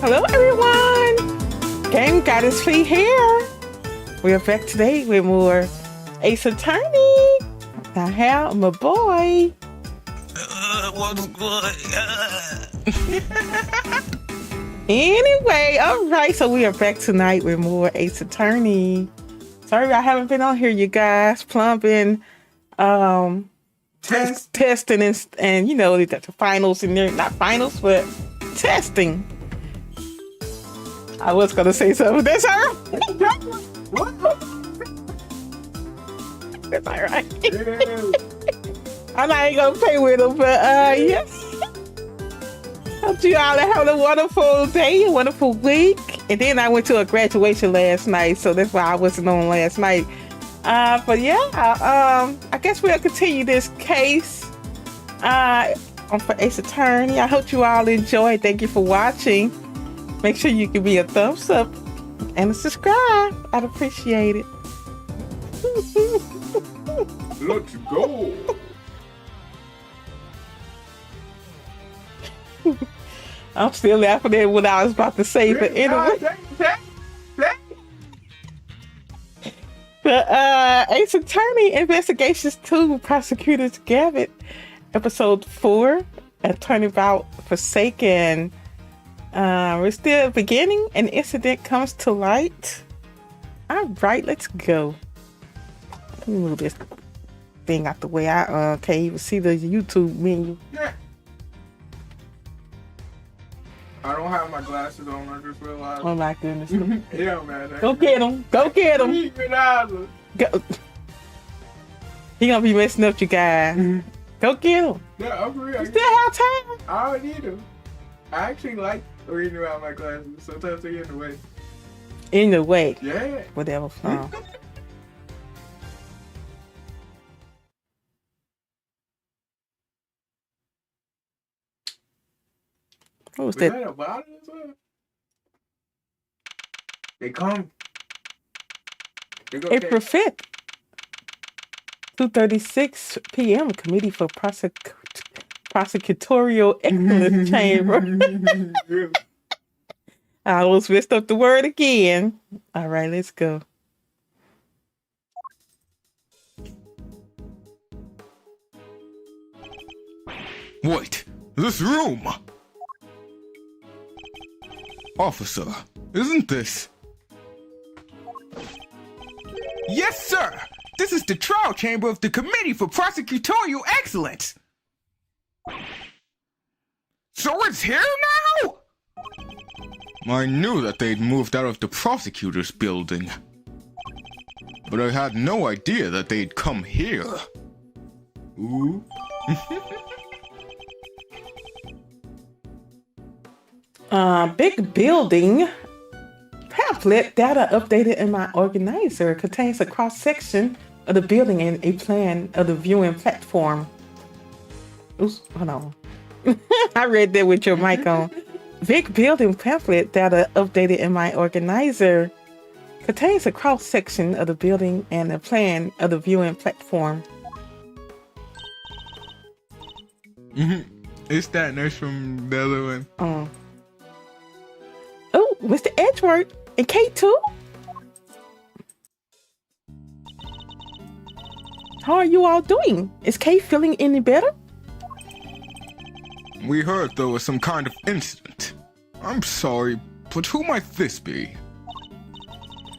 Hello everyone! GameGoddessFee here. We are back today with more Ace Attorney. I have my boy. What's good? Anyway, alright, so we are back tonight with more Ace Attorney. Sorry I haven't been on here, you guys. Plumbing, testing and you know, the finals and not finals, but testing. I was gonna say something. That's her. That's all right. I'm not even gonna play with him, but yeah. Hope you all are having a wonderful day, a wonderful week. And then I went to a graduation last night, so that's why I wasn't on last night. But yeah, I guess we'll continue this case for Ace Attorney. I hope you all enjoy. Thank you for watching. Make sure you give me a thumbs up and a subscribe. I'd appreciate it. Let's go. I'm still laughing at what I was about to say, but anyway. But Ace Attorney Investigations 2 Prosecutors Gambit, Episode 4, a Turnabout Forsaken. We're still beginning. An incident comes to light. All right, let's go. Let me move this thing out the way. I can't even see the YouTube menu. I don't have my glasses on. I just realized. Oh my goodness. Yeah, man. Go get him. Go get him. Go. He gonna be messing up you guys. Go get him. Yeah, I'm real. You still have time. I don't need them. I actually like reading around my glasses. Sometimes they get in the way. In the way. Yeah. Whatever. What was Was that? that a bottle or something? They come. April 5th, 2:36 p.m. Committee for Prosecutorial Excellence Chamber. I almost messed up the word again. All right, let's go. Wait, this room! Officer, isn't this? Yes, sir! This is the trial chamber of the Committee for Prosecutorial Excellence! So it's here now?! I knew that they'd moved out of the prosecutor's building. But I had no idea that they'd come here. Ooh. Big building. Pamphlet data updated in my organizer contains a cross-section of the building and a plan of the viewing platform. Oops, hold on. I read that with your mic on. Big building pamphlet data updated in my organizer contains a cross-section of the building and a plan of the viewing platform. It's that nurse from the other one. Oh, Mr. Edgeworth and K2? How are you all doing? Is Kay feeling any better? We heard there was some kind of incident. I'm sorry, but who might this be?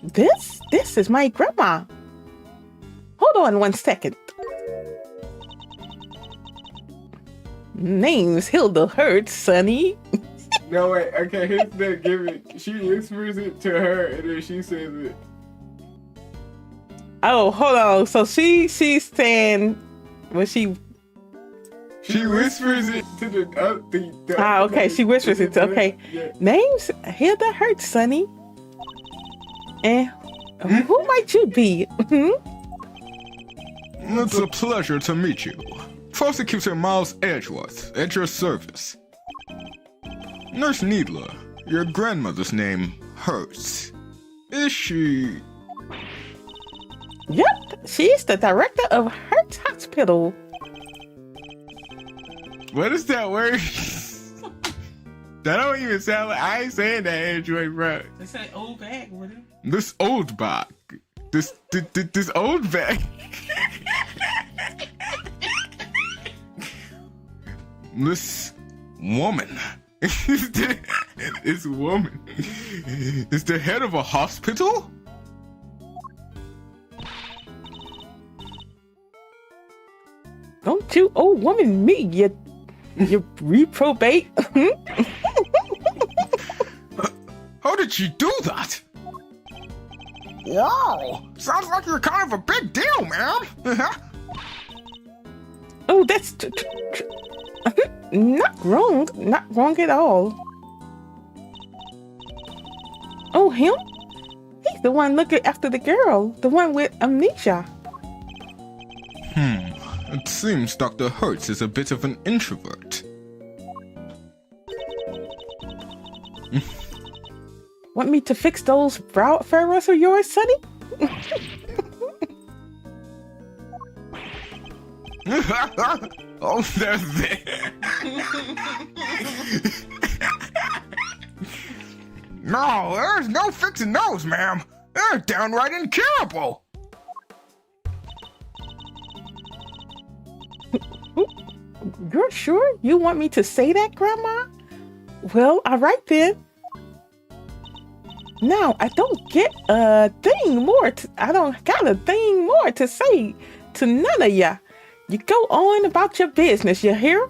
This is my grandma. Hold on 1 second. Name's Hilda Hurt, Sonny. No, wait. Okay, here's the gimmick. She whispers it to her, and then she says it. Oh, hold on. So she's saying, well, she whispers it to the okay. She whispers it to, okay. Yeah. Name's Hilda Hurt, Sonny. And who might you be? It's a pleasure to meet you. Prosecutor Miles Edgeworth, at your service. Nurse Needler, your grandmother's name, Hurts. Is she... Yep, she's the director of Hurt Hospital. What is that word? That don't even sound like I ain't saying that, Android, bro. They say old bag with it. This old bag. This old bag. This woman. This woman is the head of a hospital? Don't you old woman me, you reprobate. How did she do that? Wow, sounds like you're kind of a big deal, man. Oh, that's not wrong at all. Oh, him? He's the one looking after the girl, the one with amnesia. It seems Dr. Hertz is a bit of an introvert. Want me to fix those brow furrows of yours, Sonny? Oh, they're there. No, there's no fixing those, ma'am. They're downright incurable. You're sure you want me to say that, Grandma? Well, all right then. Now, I don't get a thing more. I don't got a thing more to say to none of ya. You go on about your business, you hear?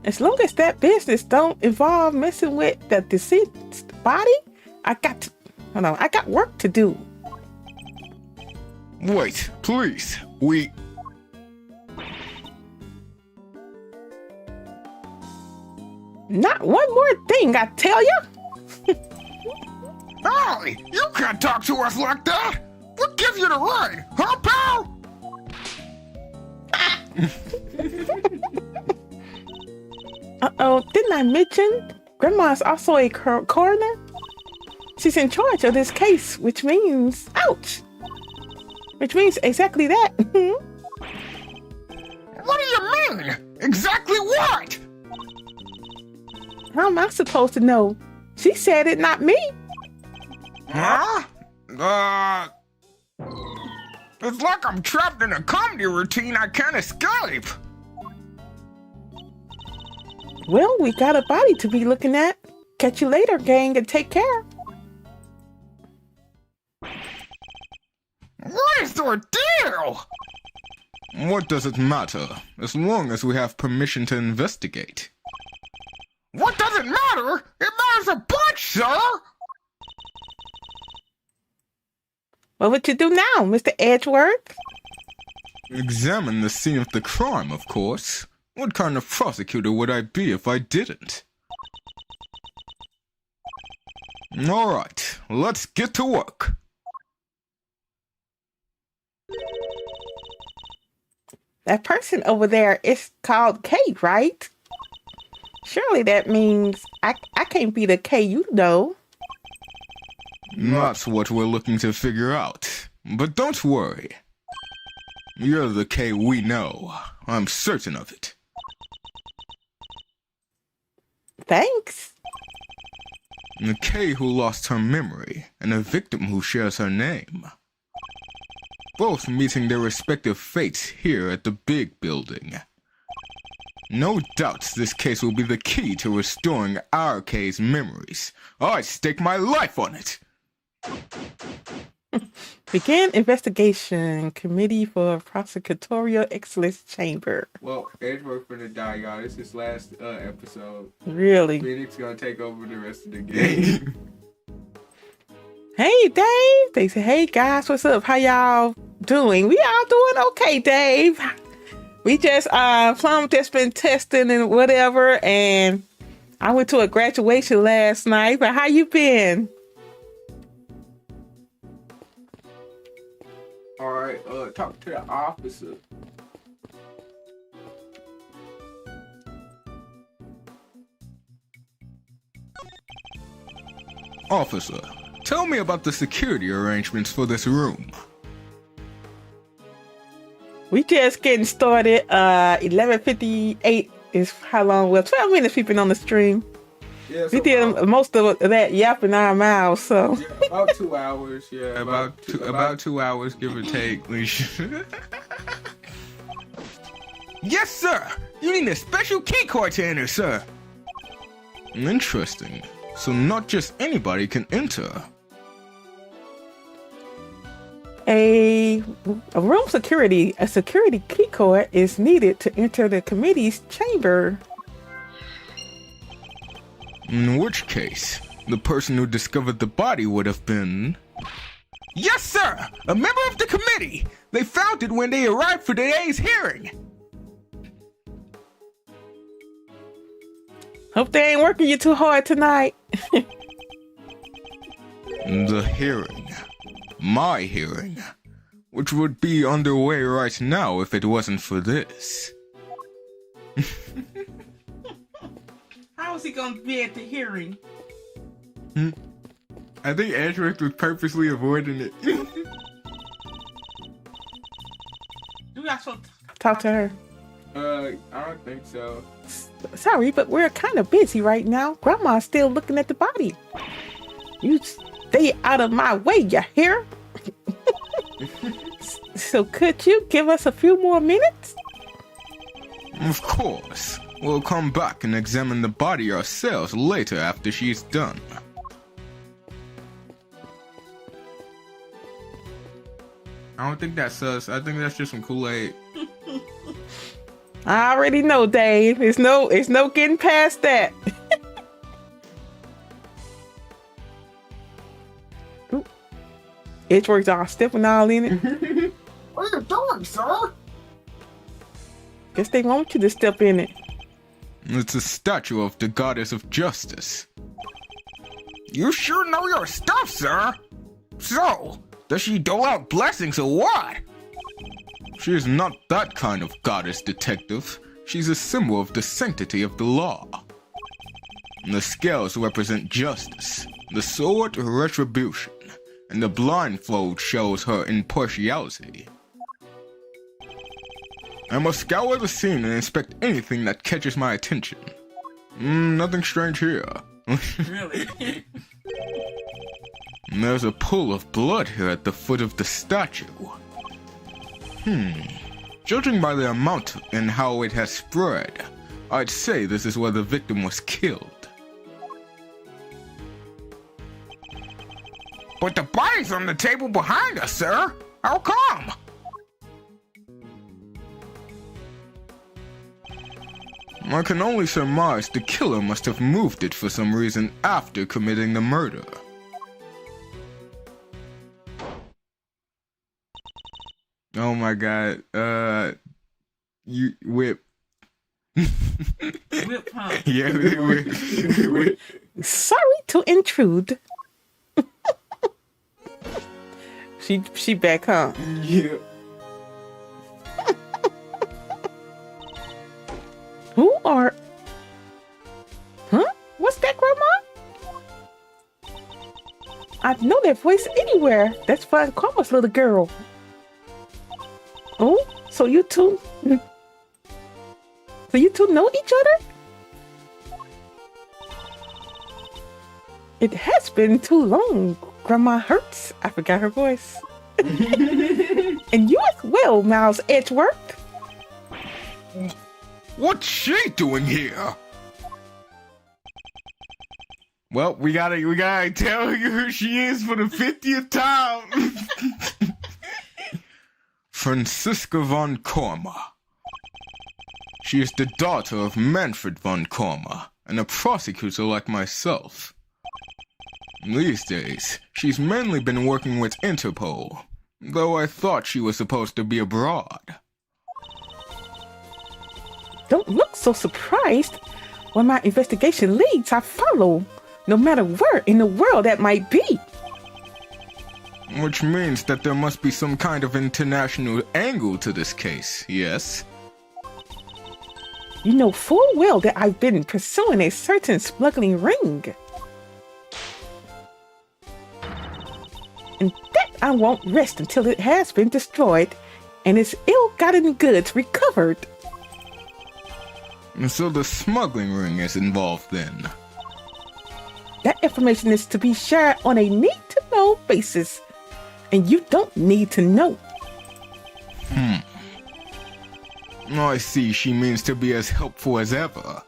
As long as that business don't involve messing with the deceased body, I got work to do. Wait, please. Not one more thing, I tell ya. Hey, you can't talk to us like that. What gives you the right, huh, pal? Uh-oh, didn't I mention Grandma's also a coroner? She's in charge of this case, which means, ouch! Which means exactly that. What do you mean? Exactly what? How am I supposed to know? She said it, not me. Huh? It's like I'm trapped in a comedy routine I can't escape. Well, we got a body to be looking at. Catch you later, gang, and take care. What is the deal? What does it matter, as long as we have permission to investigate? What does it matter? It matters a bunch, sir! What would you do now, Mr. Edgeworth? Examine the scene of the crime, of course. What kind of prosecutor would I be if I didn't? All right, let's get to work. That person over there is called Kate, right? Surely that means I can't be the K you know. That's what we're looking to figure out. But don't worry. You're the K we know. I'm certain of it. Thanks. The K who lost her memory, and a victim who shares her name. Both meeting their respective fates here at the big building. No doubt this case will be the key to restoring our K's memories. I stake my life on it! Begin investigation. Committee for Prosecutorial Excellence Chamber. Well, Edgeworth finna die, y'all. This is his last episode. Really? Phoenix gonna take over the rest of the game. Hey, Dave. They say, hey, guys, what's up? How y'all doing? We all doing okay, Dave. We just, Plum just been testing and whatever, and I went to a graduation last night, but how you been? All right, talk to the officer. Officer, tell me about the security arrangements for this room. We just getting started, 11:58 is how long? Well, 12 minutes we've been on the stream. Yeah, We did most of that yapping our mouths, so. Yeah, about 2 hours. Yeah, About 2 hours, give or take. Yes, sir. You need a special key card to enter, sir. Interesting. So not just anybody can enter. A security key card is needed to enter the committee's chamber. In which case, the person who discovered the body would have been... Yes, sir! A member of the committee! They found it when they arrived for today's hearing! Hope they ain't working you too hard tonight. The hearing. My hearing. Which would be underway right now if it wasn't for this. How is he gonna be at the hearing? I think Edgeworth was purposely avoiding it. Do we also talk to her? I don't think so. Sorry, but we're kind of busy right now. Grandma's still looking at the body. You stay out of my way, you hear? So could you give us a few more minutes? Of course. We'll come back and examine the body ourselves later after she's done. I don't think that's us. I think that's just some Kool-Aid. I already know, Dave. It's no getting past that. Ooh. Edgeworth's all stepping all in it. What are you doing, sir? Guess they want you to step in it. It's a statue of the goddess of justice. You sure know your stuff, sir. So, does she dole out blessings or what? She is not that kind of goddess, detective. She's a symbol of the sanctity of the law. The scales represent justice, the sword retribution, and the blindfold shows her impartiality. I must scour the scene and inspect anything that catches my attention. Nothing strange here. Really? There's a pool of blood here at the foot of the statue. Judging by the amount and how it has spread, I'd say this is where the victim was killed. But the body's on the table behind us, sir. How come? I can only surmise the killer must have moved it for some reason after committing the murder. Oh my god. You whip. Whip, huh? Yeah, whip. Sorry to intrude. She back, huh? Yeah. Who are... Huh? What's that, Grandma? I know that voice anywhere. That's Fun Karma's little girl. Oh, so you two... So you two know each other? It has been too long, Grandma Hurts. I forgot her voice. And you as well, Miles Edgeworth. What's she doing here? Well, we gotta tell you who she is for the 50th time. Franziska von Korma. She is the daughter of Manfred von Korma, and a prosecutor like myself. These days, she's mainly been working with Interpol, though I thought she was supposed to be abroad. Don't look so surprised. When my investigation leads, I follow, no matter where in the world that might be. Which means that there must be some kind of international angle to this case, yes? You know full well that I've been pursuing a certain smuggling ring. And that I won't rest until it has been destroyed and its ill-gotten goods recovered. So the smuggling ring is involved then. That information is to be shared on a need-to-know basis, and you don't need to know. I see she means to be as helpful as ever.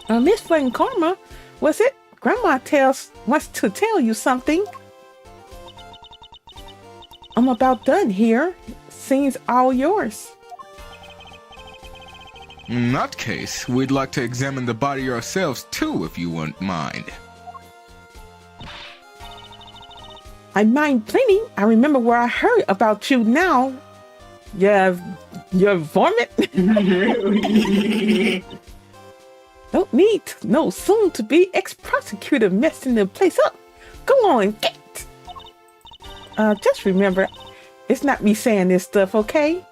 Miss Flynn Karma, was it? Grandma wants to tell you something. I'm about done here. Scene's all yours. In that case, we'd like to examine the body ourselves too, if you wouldn't mind. I mind plenty. I remember where I heard about you now. Your vomit? Don't need to know soon to be ex-prosecutor messing the place up. Go on, get. Just remember, it's not me saying this stuff, okay?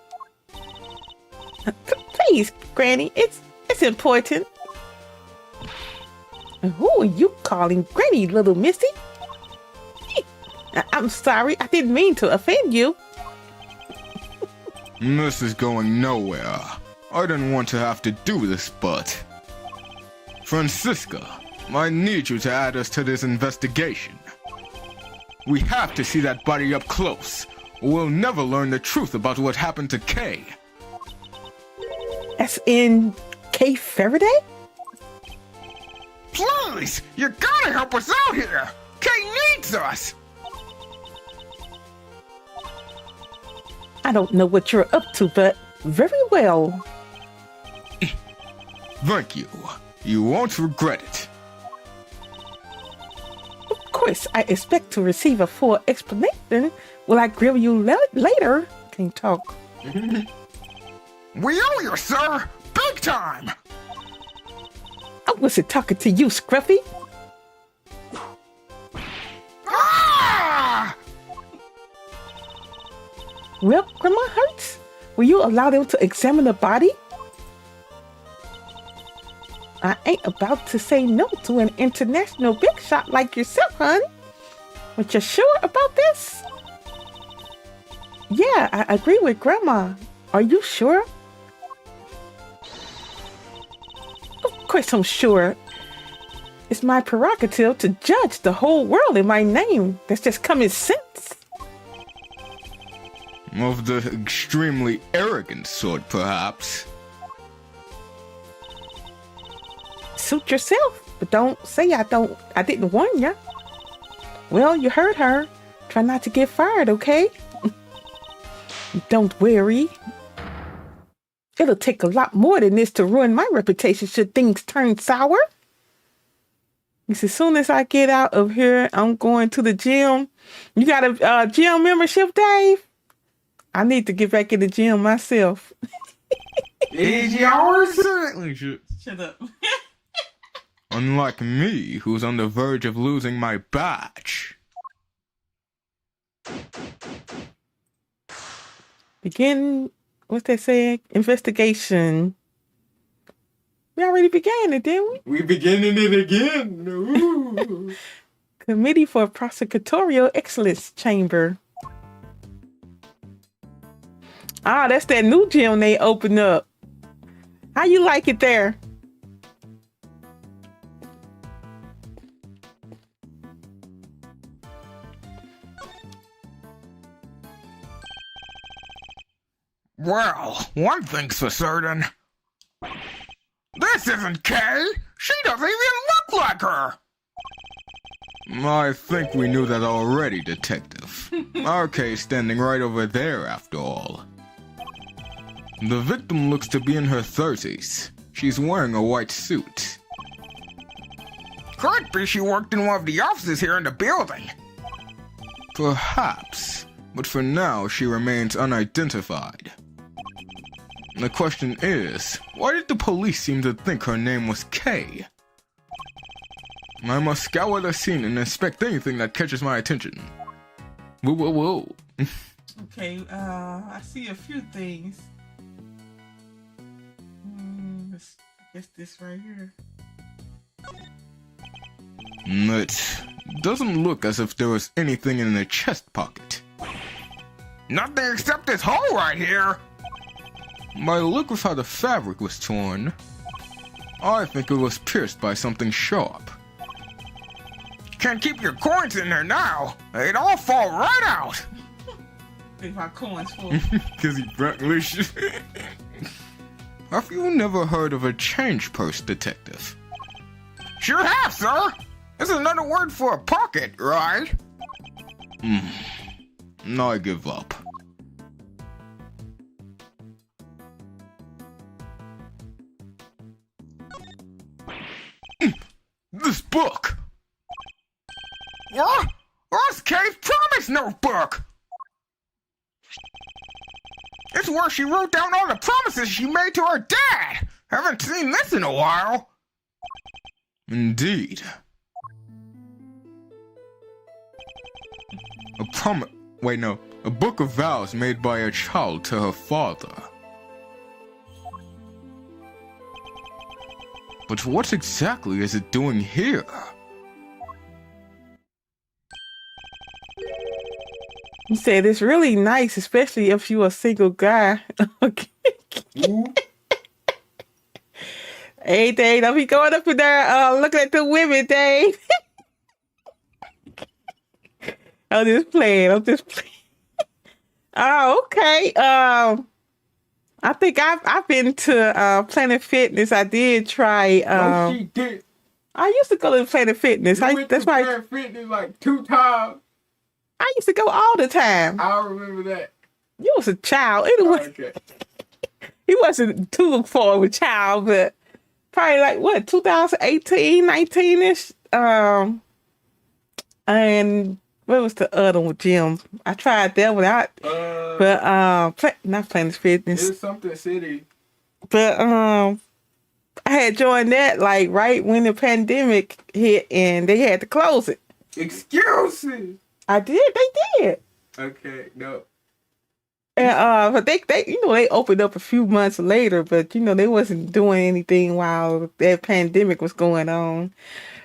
Please, Granny, it's important. And who are you calling Granny, little Misty? I'm sorry, I didn't mean to offend you. This is going nowhere. I didn't want to have to do this, but... Francisca, I need you to add us to this investigation. We have to see that body up close, or we'll never learn the truth about what happened to Kay. As in Kay Faraday? Please, you gotta help us out here. Kay needs us. I don't know what you're up to, but very well. Thank you. You won't regret it. Of course, I expect to receive a full explanation. Will I grill you later? Can't talk. We owe you, sir. Big time. I wasn't talking to you, Scruffy. Ah! Well, Grandma Hurts, will you allow them to examine the body? I ain't about to say no to an international big shot like yourself, hon. But you're sure about this? Yeah, I agree with Grandma. Are you sure? Of course I'm sure. It's my prerogative to judge the whole world in my name. That's just common sense. Of the extremely arrogant sort, perhaps. Suit yourself, but don't say I didn't warn ya. Well, you heard her. Try not to get fired, okay? Don't worry. It'll take a lot more than this to ruin my reputation should things turn sour. Because as soon as I get out of here, I'm going to the gym. You got a gym membership, Dave? I need to get back in the gym myself. Is yours? Certainly should. Shut up. Unlike me, who's on the verge of losing my badge. Begin, what's that saying? Investigation. We already began it, didn't we? We beginning it again. Ooh. Committee for Prosecutorial Excellence Chamber. Ah, that's that new gym they opened up. How you like it there? Well, one thing's for certain. This isn't Kay. She doesn't even look like her. I think we knew that already, Detective. Our case standing right over there, after all. The victim looks to be in her 30s. She's wearing a white suit. Could be she worked in one of the offices here in the building. Perhaps, but for now she remains unidentified. The question is, why did the police seem to think her name was Kay? I must scour the scene and inspect anything that catches my attention. Whoa, whoa, whoa. Okay, I see a few things. I guess this right here. It doesn't look as if there was anything in the chest pocket. Nothing except this hole right here. By the look of how the fabric was torn, I think it was pierced by something sharp. Can't keep your coins in there now. They'd all fall right out. If my coins full. Because he's reckless. Have you never heard of a change purse detective? Sure have, sir. This is another word for a pocket, right? I give up. This book! What? That's Kay's promise notebook! It's where she wrote down all the promises she made to her dad! Haven't seen this in a while. Indeed. A book of vows made by a child to her father. But what exactly is it doing here? You said it's really nice, especially if you're a single guy. Okay. Hey, Dave, don't be going up in there looking at the women, Dave. I'm just playing. Oh, okay. I think I've been to Planet Fitness. I did try. No, she did. I used to go to Planet Fitness. That's why Planet Fitness like 2 times. I used to go all the time. I remember that. You was a child. Anyway, Okay. he wasn't too far of a child, but probably like what 2018, 19ish. And what was the other one, Jim? I tried that one out, but not Planet Fitness. It's something city. But I had joined that like right when the pandemic hit, and they had to close it. Excuses. I did. They did. Okay, no. And but they they opened up a few months later, but they wasn't doing anything while that pandemic was going on.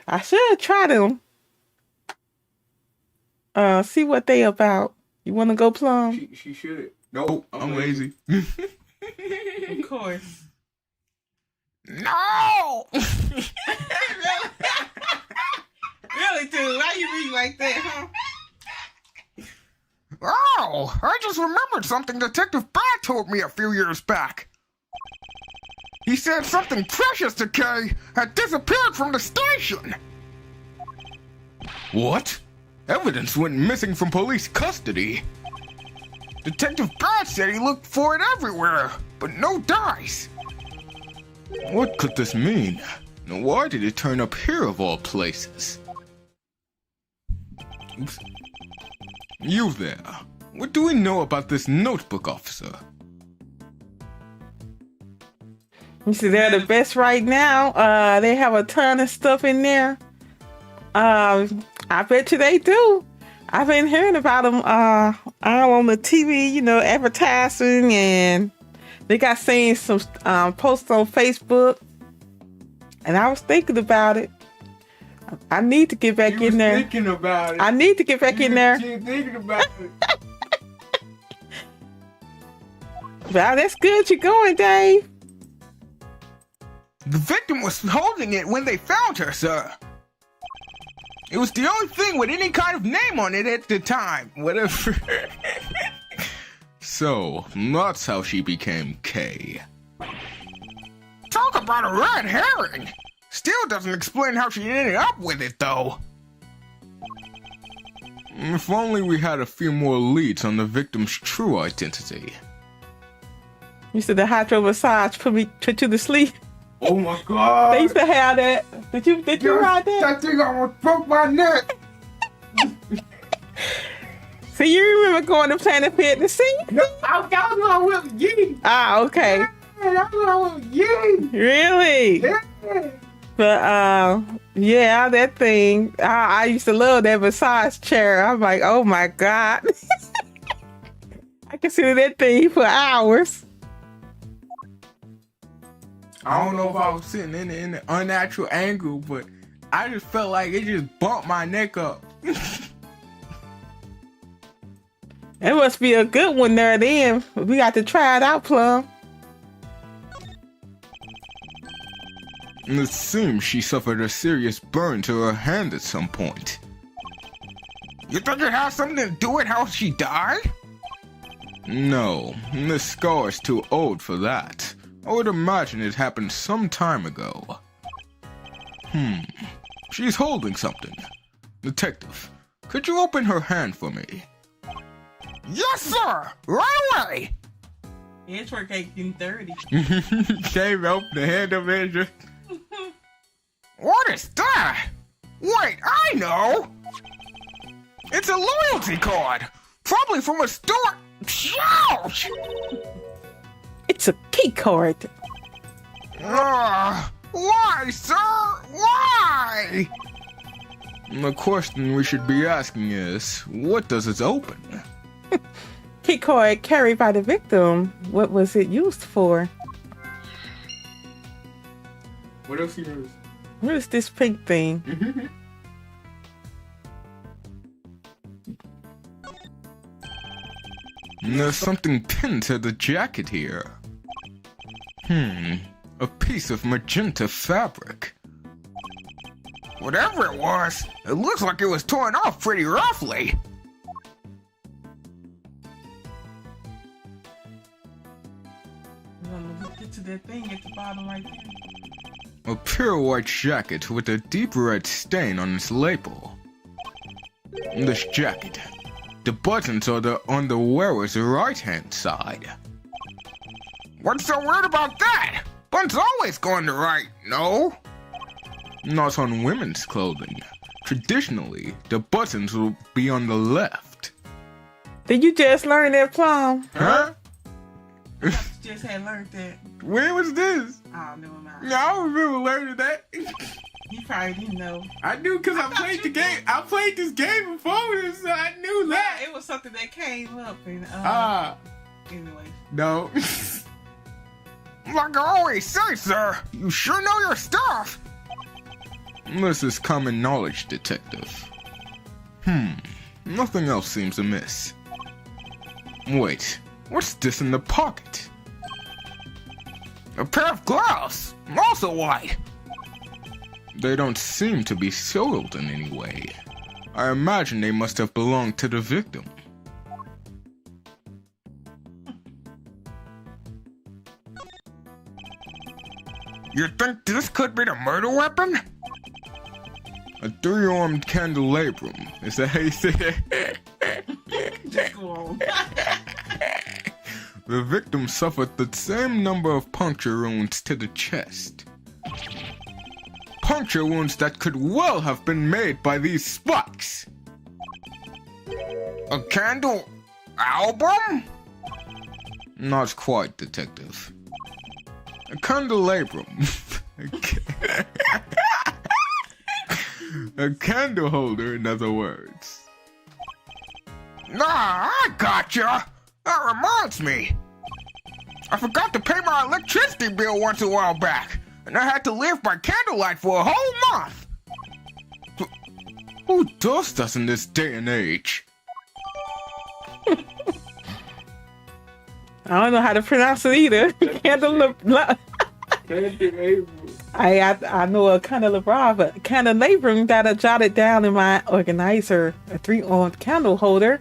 I should have tried them. See what they about. You want to go, Plum? She should. Nope, I'm lazy. Of course. No! Really, dude? Why you read like that, huh? Oh, I just remembered something Detective Brad told me a few years back. He said something precious to Kay had disappeared from the station. What? Evidence went missing from police custody. Detective Brad said he looked for it everywhere, but no dice. What could this mean? And why did it turn up here of all places? Oops. You there. What do we know about this notebook, officer? You see, they're the best right now. They have a ton of stuff in there. I bet you they do. I've been hearing about them on the TV, advertising, and they got seen some posts on Facebook. And I was thinking about it. I need to get back in there. Thinking about it. I need to get back in there. She thinking about it. Well, that's good. You're going, Dave. The victim was holding it when they found her, sir. It was the only thing with any kind of name on it at the time. Whatever. So, that's how she became Kay. Talk about a red herring. Still doesn't explain how she ended up with it, though. If only we had a few more leads on the victim's true identity. You said the hydro massage put you to sleep. Oh my God. They used to have that. Did you ride that? That thing almost broke my neck. So you remember going to Planet Fitness? See? No, that was when I went with Yee. Ah, okay. Yeah, that's when I went with Yee. Really? Yeah. But yeah, that thing. I used to love that massage chair. I'm like, oh my God. I can sit in that thing for hours. I don't know if I was sitting in an unnatural angle, but I just felt like it just bumped my neck up. It must be a good one there then. We got to try it out, Plum. It seems she suffered a serious burn to her hand at some point. You think it has something to do with how she died? No, this scar is too old for that. I would imagine it happened some time ago. She's holding something. Detective, could you open her hand for me? Yes, sir! Right away! It's work 1830. Shave open the hand of Andrew. What is that? Wait, I know! It's a loyalty card! Probably from a store. Ouch! It's a key card. Why, sir? Why? The question we should be asking is, what does it open? Key card carried by the victim. What was it used for? What else you notice? What is this pink thing? There's something pinned to the jacket here. A piece of magenta fabric. Whatever it was, it looks like it was torn off pretty roughly. Get to that thing at the bottom right there. A pure white jacket with a deep red stain on its label. This jacket. The buttons are on the wearer's right-hand side. What's so weird about that? Buttons always go on the right, no? Not on women's clothing. Traditionally, the buttons will be on the left. Did you just learn that, Plum? Huh? I thought you just had learned that. When was this? Oh, never mind. Yeah, I remember learning that. You probably didn't know. I knew because I played the game. I played this game before this, so I knew that. It was something that came up and anyway. No. Like I always say, sir, you sure know your stuff. This is common knowledge, detective. Nothing else seems amiss. Wait, what's this in the pocket? A pair of gloves, also white. They don't seem to be soiled in any way. I imagine they must have belonged to the victim. You think this could be the murder weapon? A three-armed candelabrum. Is that how you say it? Just go on. The victim suffered the same number of puncture wounds to the chest. Puncture wounds that could well have been made by these spikes. A candle album? Not quite, detective. A candelabrum. A candle holder, in other words. Nah, I gotcha. That reminds me. I forgot to pay my electricity bill once a while back, and I had to live by candlelight for a whole month. Who does that in this day and age? I don't know how to pronounce it either. I know a candelabrum that I jotted down in my organizer, a three-armed candle holder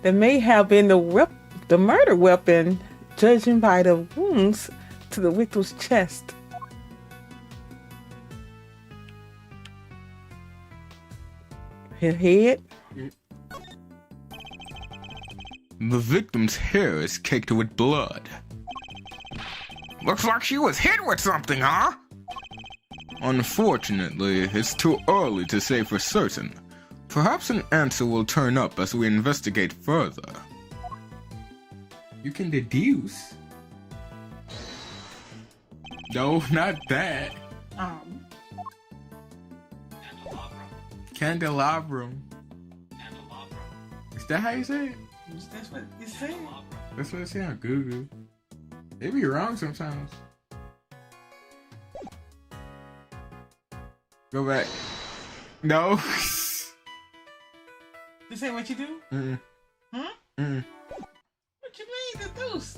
that may have been the murder weapon, judging by the wounds to the victim's chest. Her head. The victim's hair is caked with blood. Looks like she was hit with something, huh? Unfortunately, it's too early to say for certain. Perhaps an answer will turn up as we investigate further. You can deduce. No, not that. Candelabrum. Is that how you say it? That's what it said. That's what it said on Google. They be wrong sometimes. Go back. No. This ain't what you do? Mm-mm. Mm-mm. What you mean, the deuce?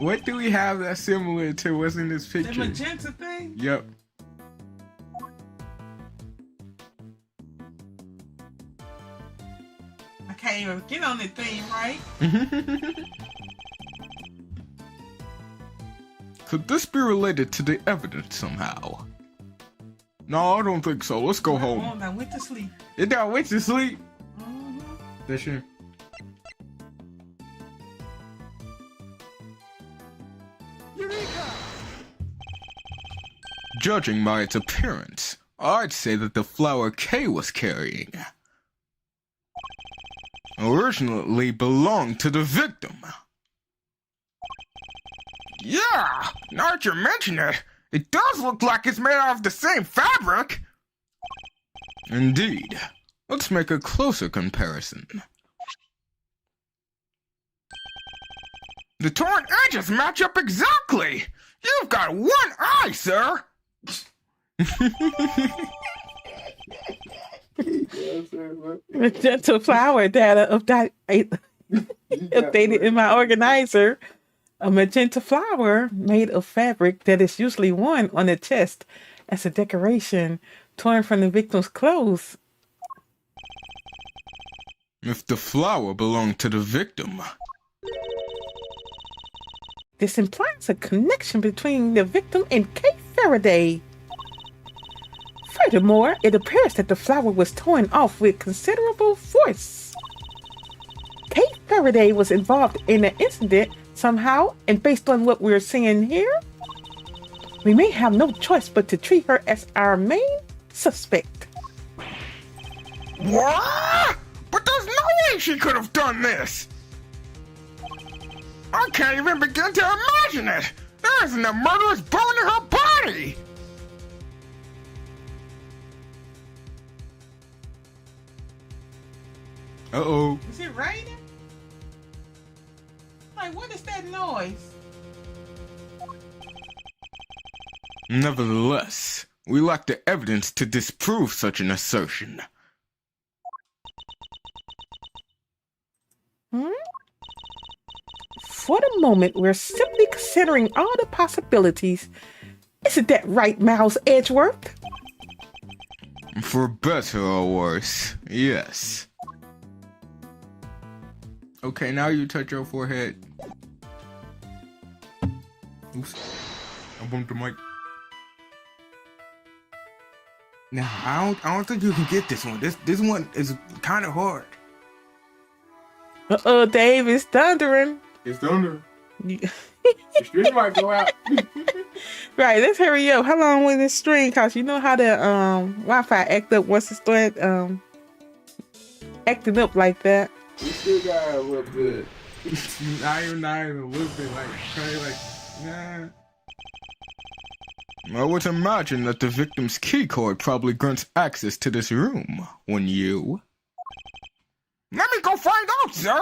What do we have that's similar to what's in this The picture? magenta thing? Yep. I can't even get on the thing, right? Could this be related to the evidence somehow? No, I don't think so. Let's go home. I went to sleep. It done went to sleep. Mm-hmm. That's true. Judging by its appearance, I'd say that the flower Kay was carrying originally belonged to the victim. Yeah, now that you mention it, it does look like it's made out of the same fabric. Indeed. Let's make a closer comparison. The torn edges match up exactly. You've got one eye, sir. Magenta flower data updated in my organizer. A magenta flower made of fabric that is usually worn on the chest as a decoration, torn from the victim's clothes. If the flower belonged to the victim, This implies a connection between the victim and Kate Faraday. Furthermore, it appears that the flower was torn off with considerable force. Kate Faraday was involved in the incident somehow, and based on what we're seeing here, we may have no choice but to treat her as our main suspect. What? But there's no way she could have done this. I can't even begin to imagine it. There isn't a murderous bone in her body. Uh-oh. Is it raining? Like, what is that noise? nevertheless, we lack the evidence to disprove such an assertion. For the moment, we're simply considering all the possibilities. Isn't that right, Miles Edgeworth? For better or worse, yes. Okay, now you touch your forehead. Oops. I bumped the mic. Now, I don't think you can get this one. This one is kind of hard. Uh-oh, Dave, it's thundering. It's thunder. You- The stream might go out. Right, let's hurry up. How long will this stream? Cause you know how the Wi-Fi act up once it start acting up like that. We still got a little bit. not even a little bit. Like, kind of like, nah. I would imagine that the victim's keycard probably grants access to this room, wouldn't you? Let me go find out, sir.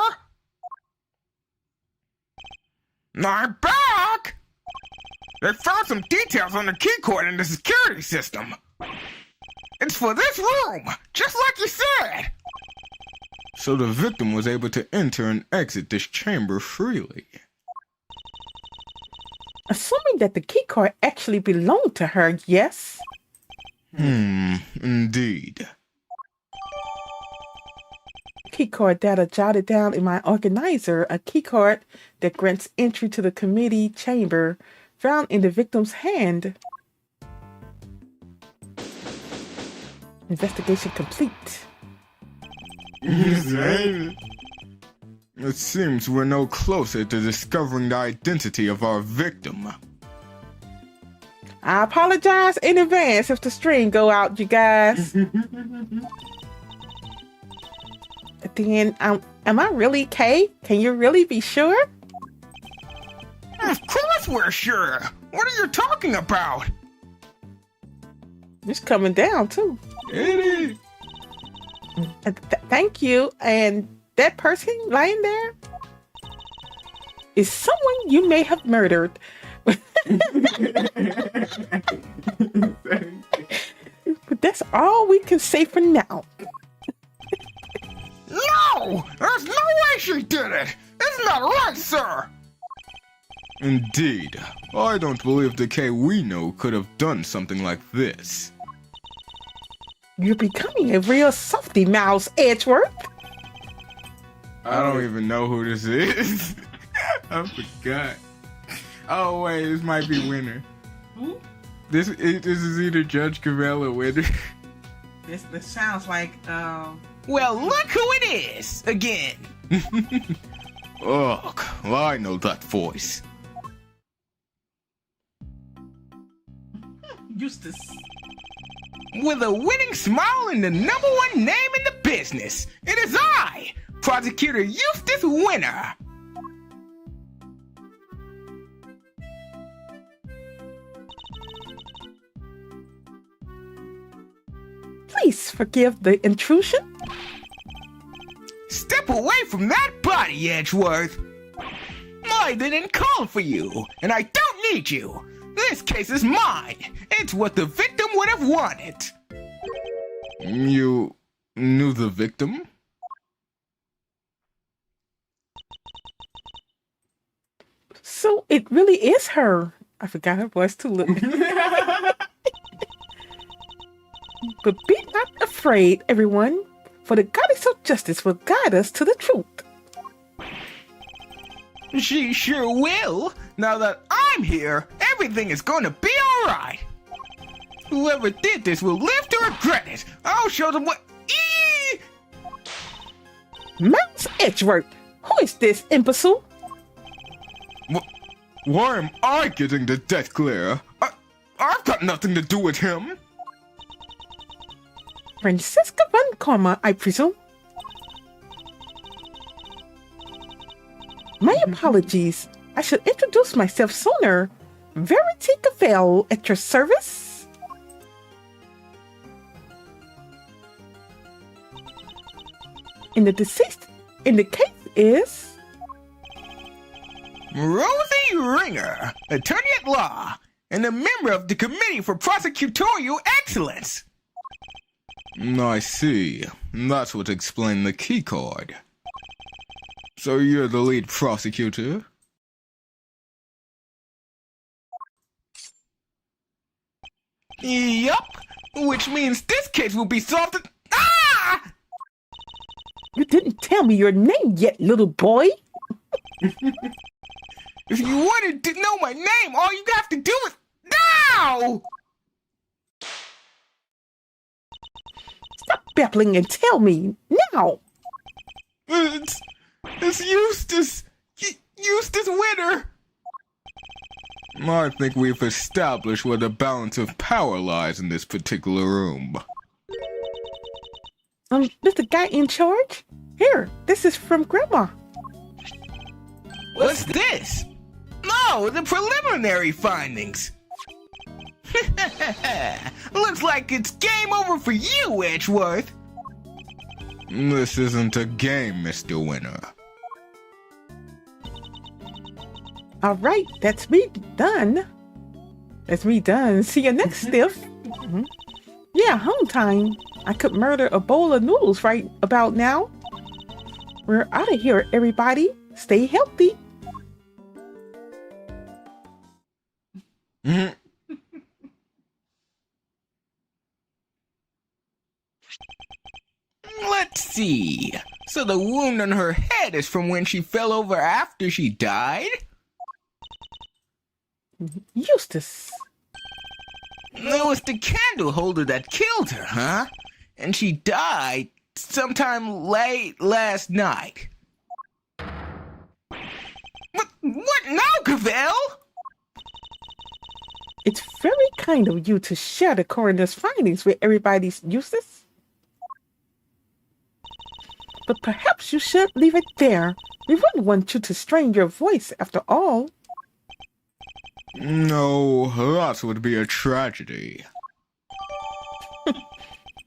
I'm back. They found some details on the keycord in the security system. It's for this room, just like you said. So the victim was able to enter and exit this chamber freely. Assuming that the keycard actually belonged to her, yes? Indeed. Keycard data jotted down in my organizer, a keycard that grants entry to the committee chamber found in the victim's hand. Investigation complete. It seems we're no closer to discovering the identity of our victim. I apologize in advance if the stream go out, you guys. But then, am I really Kay? Can you really be sure? Of course we're sure. What are you talking about? It's coming down too. It is. Thank you. And that person lying there is someone you may have murdered. But that's all we can say for now. No! There's no way she did it! Isn't that right, sir? Indeed. I don't believe the K we know could have done something like this. You're becoming a real softy mouse, Edgeworth. I don't even know who this is. I forgot. Oh wait, this might be Winner. Who? This is either Judge Cavell or Winner. This sounds like, Well, look who it is again. Ugh, I know that voice. Eustace. With a winning smile and the #1 name in the business, it is I, Prosecutor Eustace Winner. Please forgive the intrusion. Step away from that body, Edgeworth. I didn't call for you, and I don't need you. This case is mine. It's what the victim would have wanted. You knew the victim? So it really is her. I forgot her voice too. But be not afraid, everyone, for the goddess of justice will guide us to the truth. She sure will. Now that I'm here, everything is going to be alright. Whoever did this will live to regret it. I'll show them what... Eee! Mouse Edgeworth, who is this imbecile? Why am I getting the death glare? I've got nothing to do with him. Francisca Van Karma, I presume. My apologies. I should introduce myself sooner. Verity Cavell at your service. And the deceased in the case is... Rosie Ringer, attorney at law, and a member of the Committee for Prosecutorial Excellence. I see. That's what explained the key card. So you're the lead prosecutor? Yup, which means this case will be solved in... Ah! You didn't tell me your name yet, little boy. If you wanted to know my name, all you have to do is... Now! Stop babbling and tell me now. It's Eustace. Eustace Winner. I think we've established where the balance of power lies in this particular room. This the guy in charge? Here, this is from Grandma. What's this? No, the preliminary findings. Looks like it's game over for you, Edgeworth. This isn't a game, Mr. Winner. All right, that's me done. That's me done. See you next stiff. Yeah, home time. I could murder a bowl of noodles right about now. We're out of here, everybody. Stay healthy. Let's see. So the wound on her head is from when she fell over after she died? Eustace. It was the candle holder that killed her, huh? And she died sometime late last night. What now, Cavell? It's very kind of you to share the coroner's findings with everybody, Eustace. But perhaps you should leave it there. We wouldn't want you to strain your voice after all. No, that would be a tragedy.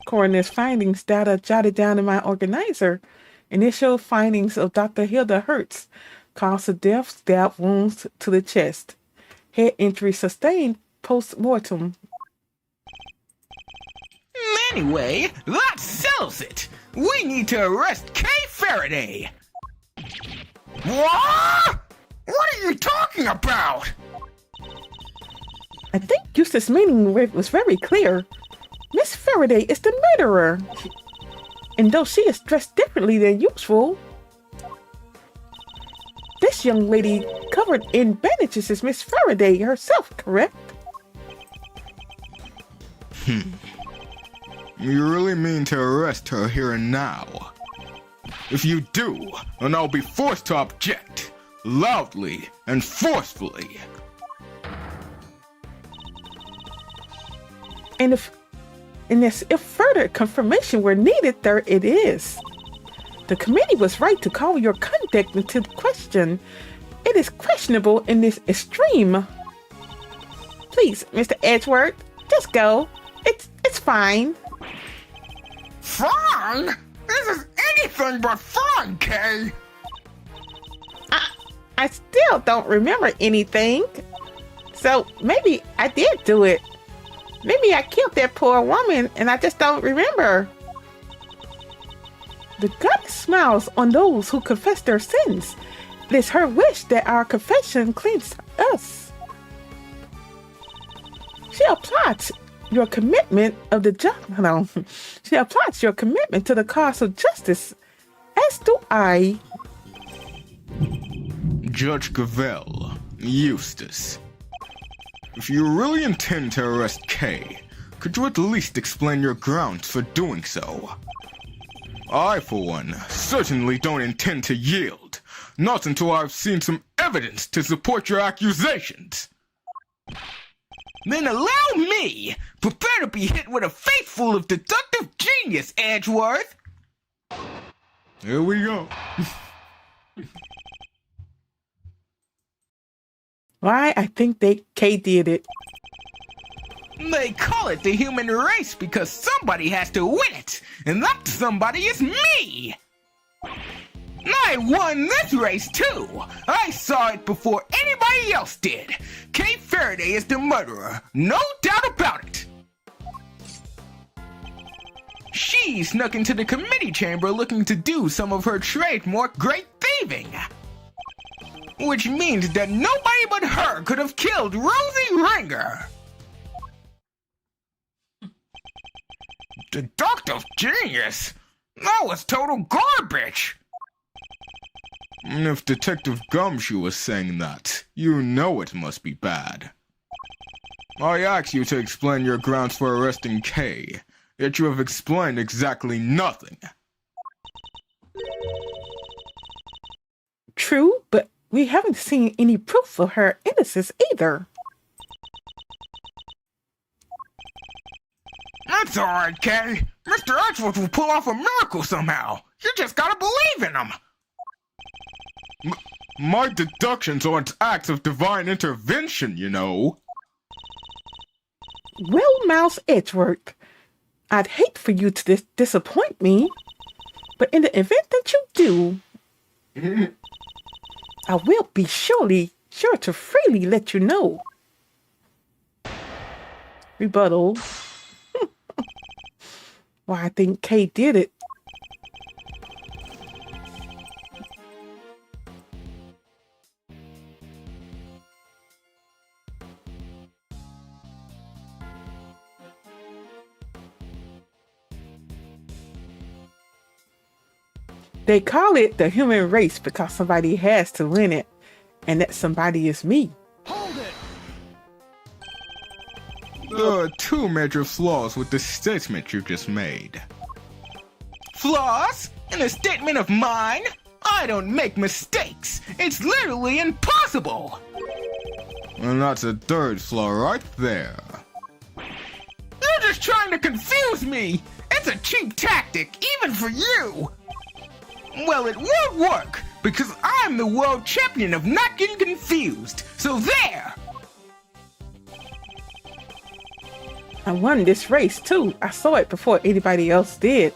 Coroner's findings data jotted down in my organizer. Initial findings of Dr. Hilda Hertz. Cause of death, stab wounds to the chest. Head injury sustained post-mortem. Anyway, that settles it. We need to arrest Kay Faraday. What? What are you talking about? I think Eustace's meaning was very clear. Miss Faraday is the murderer. And though she is dressed differently than usual, this young lady covered in bandages is Miss Faraday herself, correct? You really mean to arrest her here and now? If you do, then I'll be forced to object, loudly and forcefully. And if further confirmation were needed, there it is. The committee was right to call your conduct into question. It is questionable in this extreme. Please, Mr. Edgeworth, just go. It's fine. Fun? This is anything but fun, Kay. I still don't remember anything. So maybe I did do it. Maybe I killed that poor woman and I just don't remember. The goddess smiles on those who confess their sins. It is her wish that our confession cleans us. She applauds your commitment of the She applauds your commitment to the cause of justice, as do I. Judge Gavel, Eustace. If you really intend to arrest Kay, could you at least explain your grounds for doing so? I, for one, certainly don't intend to yield, not until I've seen some evidence to support your accusations. Then allow me! Prepare to be hit with a face full of deductive genius, Edgeworth! Here we go. Why? I think Kay did it. They call it the human race because somebody has to win it, and that somebody is me! I won this race too! I saw it before anybody else did! Kay Faraday is the murderer, no doubt about it! She snuck into the committee chamber looking to do some of her trademark great thieving! Which means that nobody but her could have killed Rosie Ringer! Deductive genius? That was total garbage! If Detective Gumshoe was saying that, you know it must be bad. I asked you to explain your grounds for arresting Kay, yet you have explained exactly nothing. True, but we haven't seen any proof of her innocence either. That's alright, Kay. Mr. Edgeworth will pull off a miracle somehow. You just gotta believe in him. My deductions aren't acts of divine intervention, you know. Well, Mouse Edgeworth, I'd hate for you to disappoint me, but in the event that you do, I will be sure to freely let you know. Rebuttal. Why, I think Kay did it. They call it the human race because somebody has to win it, and that somebody is me. Hold it! There are two major flaws with the statement you just made. Flaws? In a statement of mine? I don't make mistakes. It's literally impossible. And that's a third flaw right there. You're just trying to confuse me. It's a cheap tactic, even for you. Well, it won't work, because I'm the world champion of not getting confused. So there! I won this race too. I saw it before anybody else did.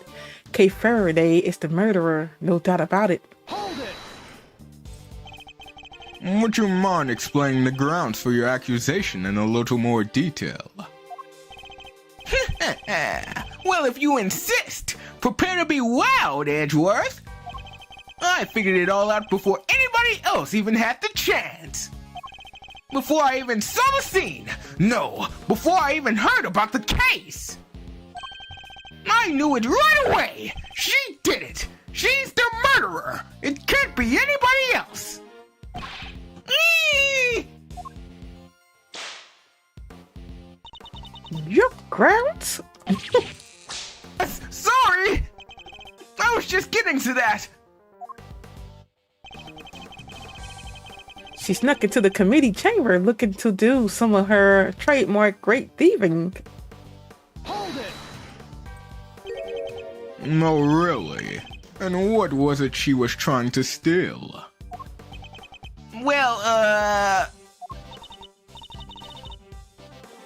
Kay Faraday is the murderer, no doubt about it. Hold it! Would you mind explaining the grounds for your accusation in a little more detail? Well, if you insist, prepare to be wowed, Edgeworth. I figured it all out before anybody anybody else even had the chance. Before I even saw the scene. No, before I even heard about the case. I knew it right away. She did it. She's the murderer. It can't be anybody else. Eee! Your grounds? Sorry. I was just getting to that. She snuck into the committee chamber looking to do some of her trademark great thieving. No, really? And what was it she was trying to steal? Well,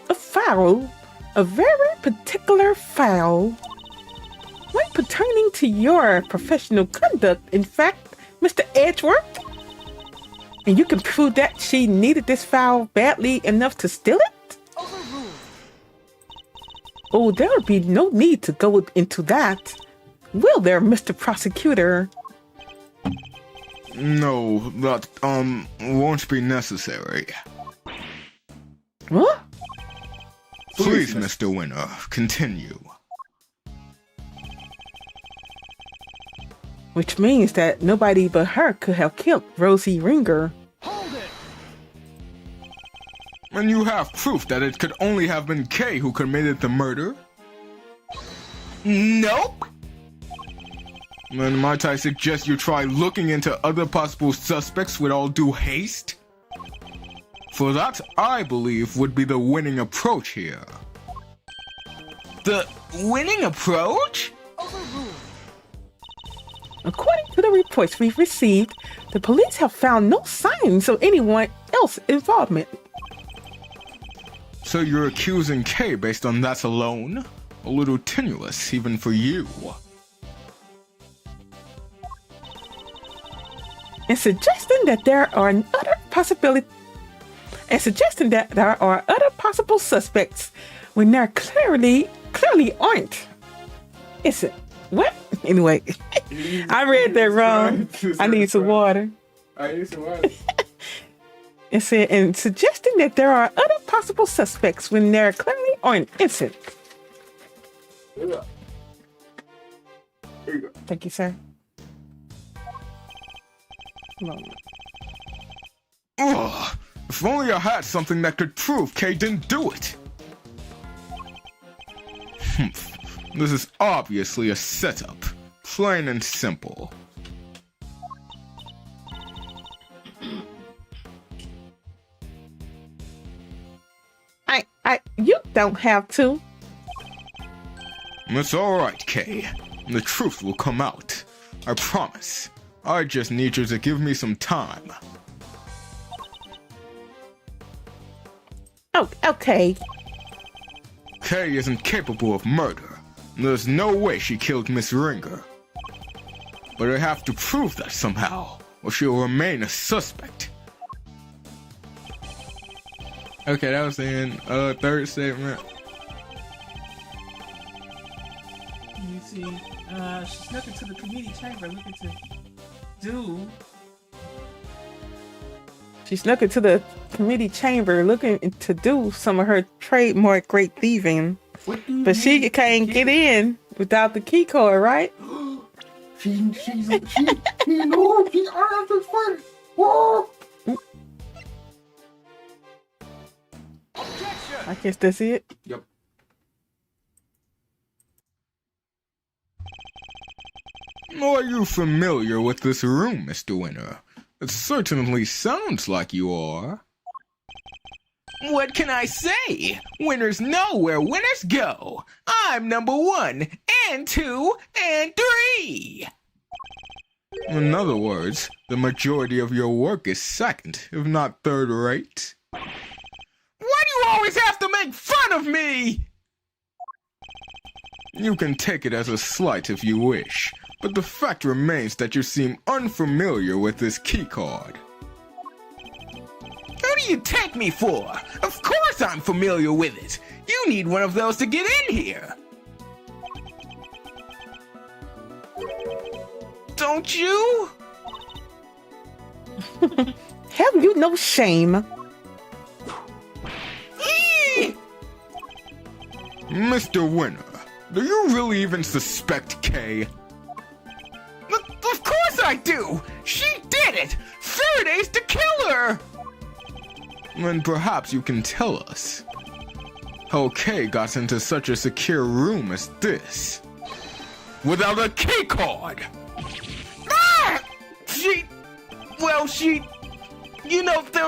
A foul, a very particular foul. One pertaining to your professional conduct, in fact, Mr. Edgeworth. And you can prove that she needed this foul badly enough to steal it? Oh, there would be no need to go into that. Will there, Mr. Prosecutor? No, that, won't be necessary. Huh? Please, Mr. Winner, continue. Which means that nobody but her could have killed Rosie Ringer. And you have proof that it could only have been Kay who committed the murder? nope. Then might I suggest you try looking into other possible suspects with all due haste? For that, I believe, would be the winning approach here. The winning approach? According to the reports we've received, the police have found no signs of anyone else's involvement. So you're accusing Kay based on that alone? A little tenuous, even for you. And suggesting that there are other possible suspects when there clearly aren't. Is it? What? Anyway, I read that wrong. I need some water. I need some water. It said, and suggesting that there are other possible suspects when there clearly aren't. Is it? Here you go. Thank you, sir. Come on. Ugh, if only I had something that could prove Kay didn't do it. Humph. This is obviously a setup. Plain and simple. You don't have to. It's alright, Kay. The truth will come out. I promise. I just need you to give me some time. Oh, okay. Kay isn't capable of murder. There's no way she killed Miss Ringer. But I have to prove that somehow, or she'll remain a suspect. Okay, that was the end. Third segment. Let me see. She snuck into the committee chamber looking to do. She snuck into the committee chamber looking to do some of her trademark great thieving. But she can't get in without the key card, right? She knows she's armed and fighting. Whoa! I guess that's it. Yep. Are you familiar with this room, Mr. Winner? It certainly sounds like you are. What can I say? Winners know where winners go. I'm number 1, and 2, and 3. In other words, the majority of your work is second, if not third rate. Why do you always have to make fun of me? You can take it as a slight if you wish, but the fact remains that you seem unfamiliar with this keycard. Who do you take me for? Of course I'm familiar with it. You need one of those to get in here. Don't you? Have you no shame? Mr. Winner, do you really even suspect Kay? Of course I do! She did it! Faraday's the killer! Then perhaps you can tell us how Kay got into such a secure room as this without a key card. Ah! There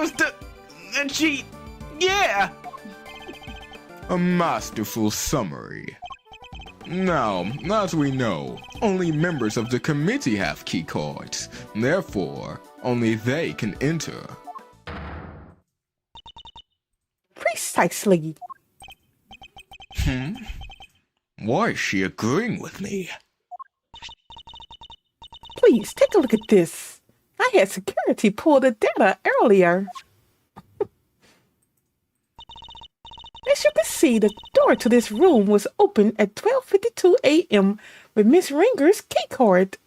was yeah. A masterful summary. Now, as we know, only members of the committee have key cards. Therefore, only they can enter. Precisely. Why is she agreeing with me? Please take a look at this. I had security pull the data earlier. As you can see, the door to this room was open at 12:52 a.m. with Miss Ringer's key card.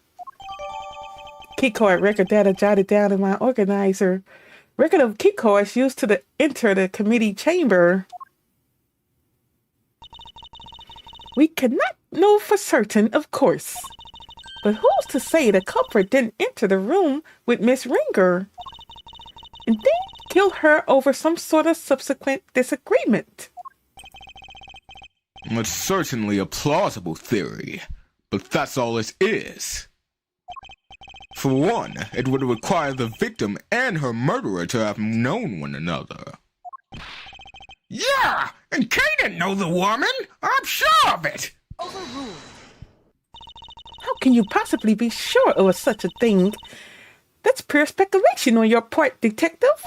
Key card record data jotted down in my organizer. Record of key cards used to enter the committee chamber. We cannot know for certain, of course. But who's to say the culprit didn't enter the room with Miss Ringer and then kill her over some sort of subsequent disagreement? It's certainly a plausible theory, but that's all it is. For one, it would require the victim and her murderer to have known one another. Yeah, and Kay didn't know the woman. I'm sure of it. How can you possibly be sure of such a thing? That's pure speculation on your part, detective.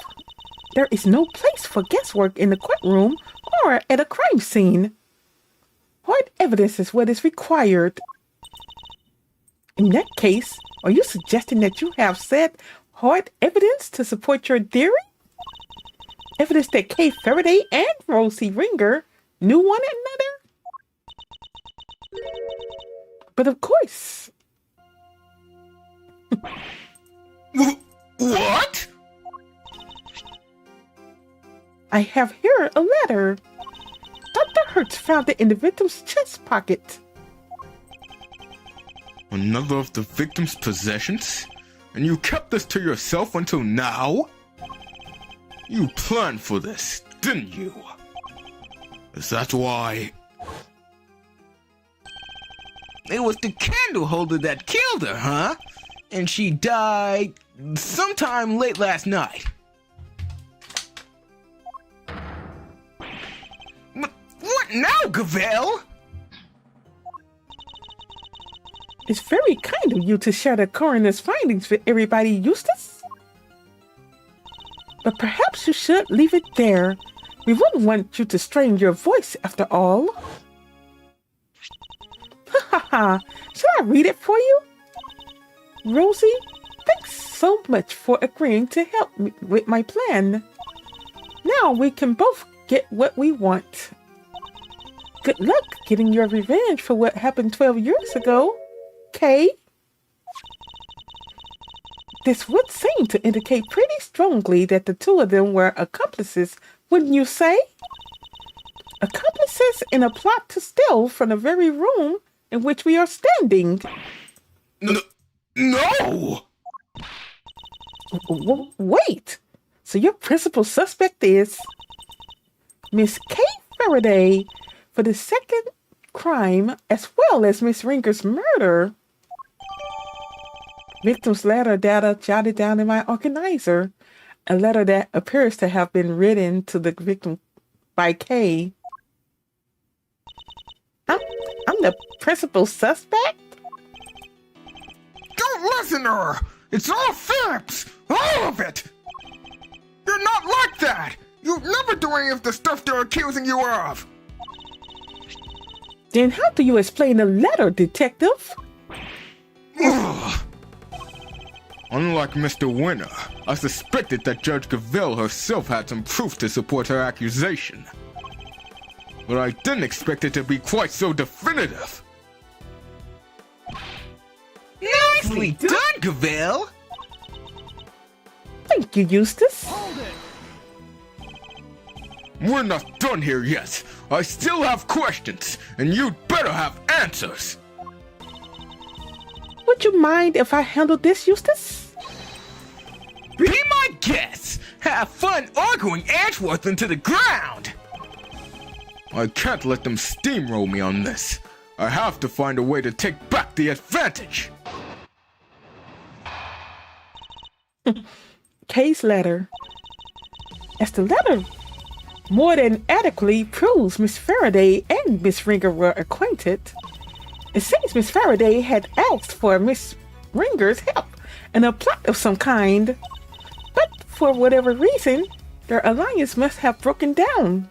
There is no place for guesswork in the courtroom or at a crime scene. Hard evidence is what is required. In that case, are you suggesting that you have said hard evidence to support your theory? Evidence that Kay Faraday and Rosie Ringer knew one another? But of course. What? I have here a letter. Dr. Hertz found it in the victim's chest pocket. Another of the victim's possessions? And you kept this to yourself until now? You planned for this, didn't you? Is that why? It was the candle holder that killed her, huh? And she died sometime late last night. What now, Gavel? It's very kind of you to share the coroner's findings with everybody, Eustace. But perhaps you should leave it there. We wouldn't want you to strain your voice after all. Ha ha ha! Should I read it for you? Rosie, thanks so much for agreeing to help me with my plan. Now we can both get what we want. Good luck getting your revenge for what happened 12 years ago, Kay. This would seem to indicate pretty strongly that the two of them were accomplices, wouldn't you say? Accomplices in a plot to steal from the very room in which we are standing. No! Wait! So your principal suspect is Miss Kay Faraday for the second crime as well as Miss Ringer's murder. Victim's letter data jotted down in my organizer. A letter that appears to have been written to the victim by Kay. I'm the principal suspect? Don't listen to her! It's all fibs! All of it! You're not like that! You'd never do any of the stuff they're accusing you of! Then how do you explain the letter, detective? Unlike Mr. Winner, I suspected that Judge Gavel herself had some proof to support her accusation. But I didn't expect it to be quite so definitive. Nicely done, Gavel! Thank you, Eustace. We're not done here yet. I still have questions, and you'd better have answers. Would you mind if I handled this, Eustace? Be my guest. Have fun arguing Edgeworth into the ground. I can't let them steamroll me on this. I have to find a way to take back the advantage. Kay's letter. As the letter more than adequately proves Miss Faraday and Miss Ringer were acquainted, it seems Miss Faraday had asked for Miss Ringer's help in a plot of some kind, but for whatever reason, their alliance must have broken down.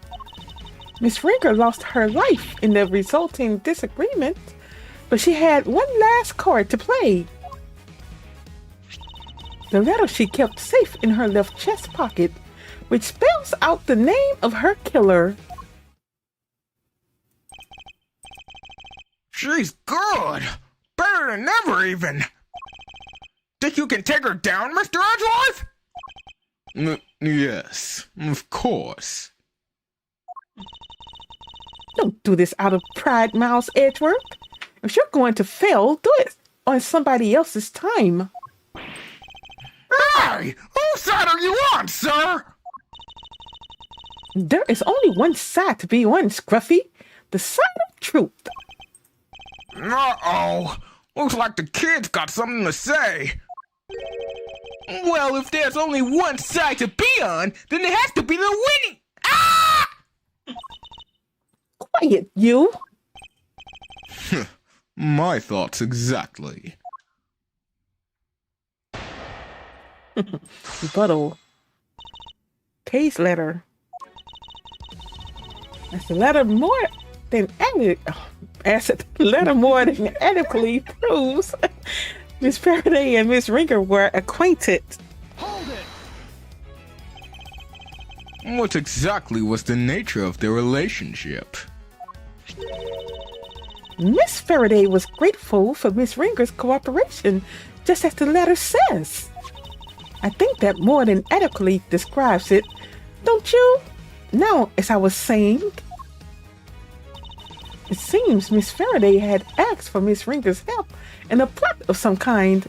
Miss Ringer lost her life in the resulting disagreement, but she had one last card to play. The letter she kept safe in her left chest pocket, which spells out the name of her killer. She's good. Better than ever, even. Think you can take her down, Mr. Edgeworth? Yes, of course. Don't do this out of pride, Miles Edgeworth. If you're going to fail, do it on somebody else's time. Hey! Whose side are you on, sir? There is only one side to be on, Scruffy. The side of truth. Uh-oh. Looks like the kid's got something to say. Well, if there's only one side to be on, then it has to be the winning. Ah! Quiet, you. My thoughts exactly. Rebuttal. Kay's letter. As the letter more than adequately proves, Miss Faraday and Miss Ringer were acquainted. What exactly was the nature of their relationship? Miss Faraday was grateful for Miss Ringer's cooperation, just as the letter says. I think that more than adequately describes it, don't you? Now, as I was saying, it seems Miss Faraday had asked for Miss Ringer's help in a plot of some kind.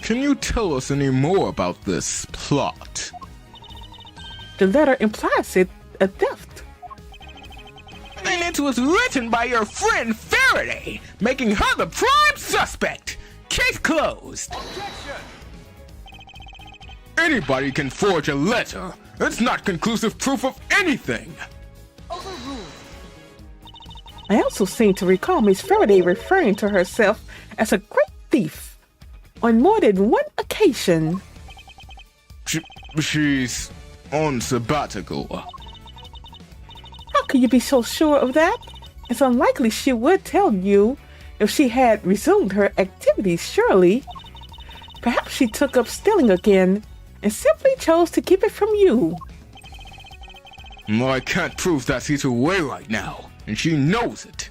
Can you tell us any more about this plot? The letter implies it a theft. And it was written by your friend Faraday, making her the prime suspect. Case closed. Anybody can forge a letter. It's not conclusive proof of anything. I also seem to recall Miss Faraday referring to herself as a great thief on more than one occasion. She's on sabbatical. How could you be so sure of that? It's unlikely she would tell you if she had resumed her activities, surely. Perhaps she took up stealing again and simply chose to keep it from you. I can't prove that's either way right now, and she knows it.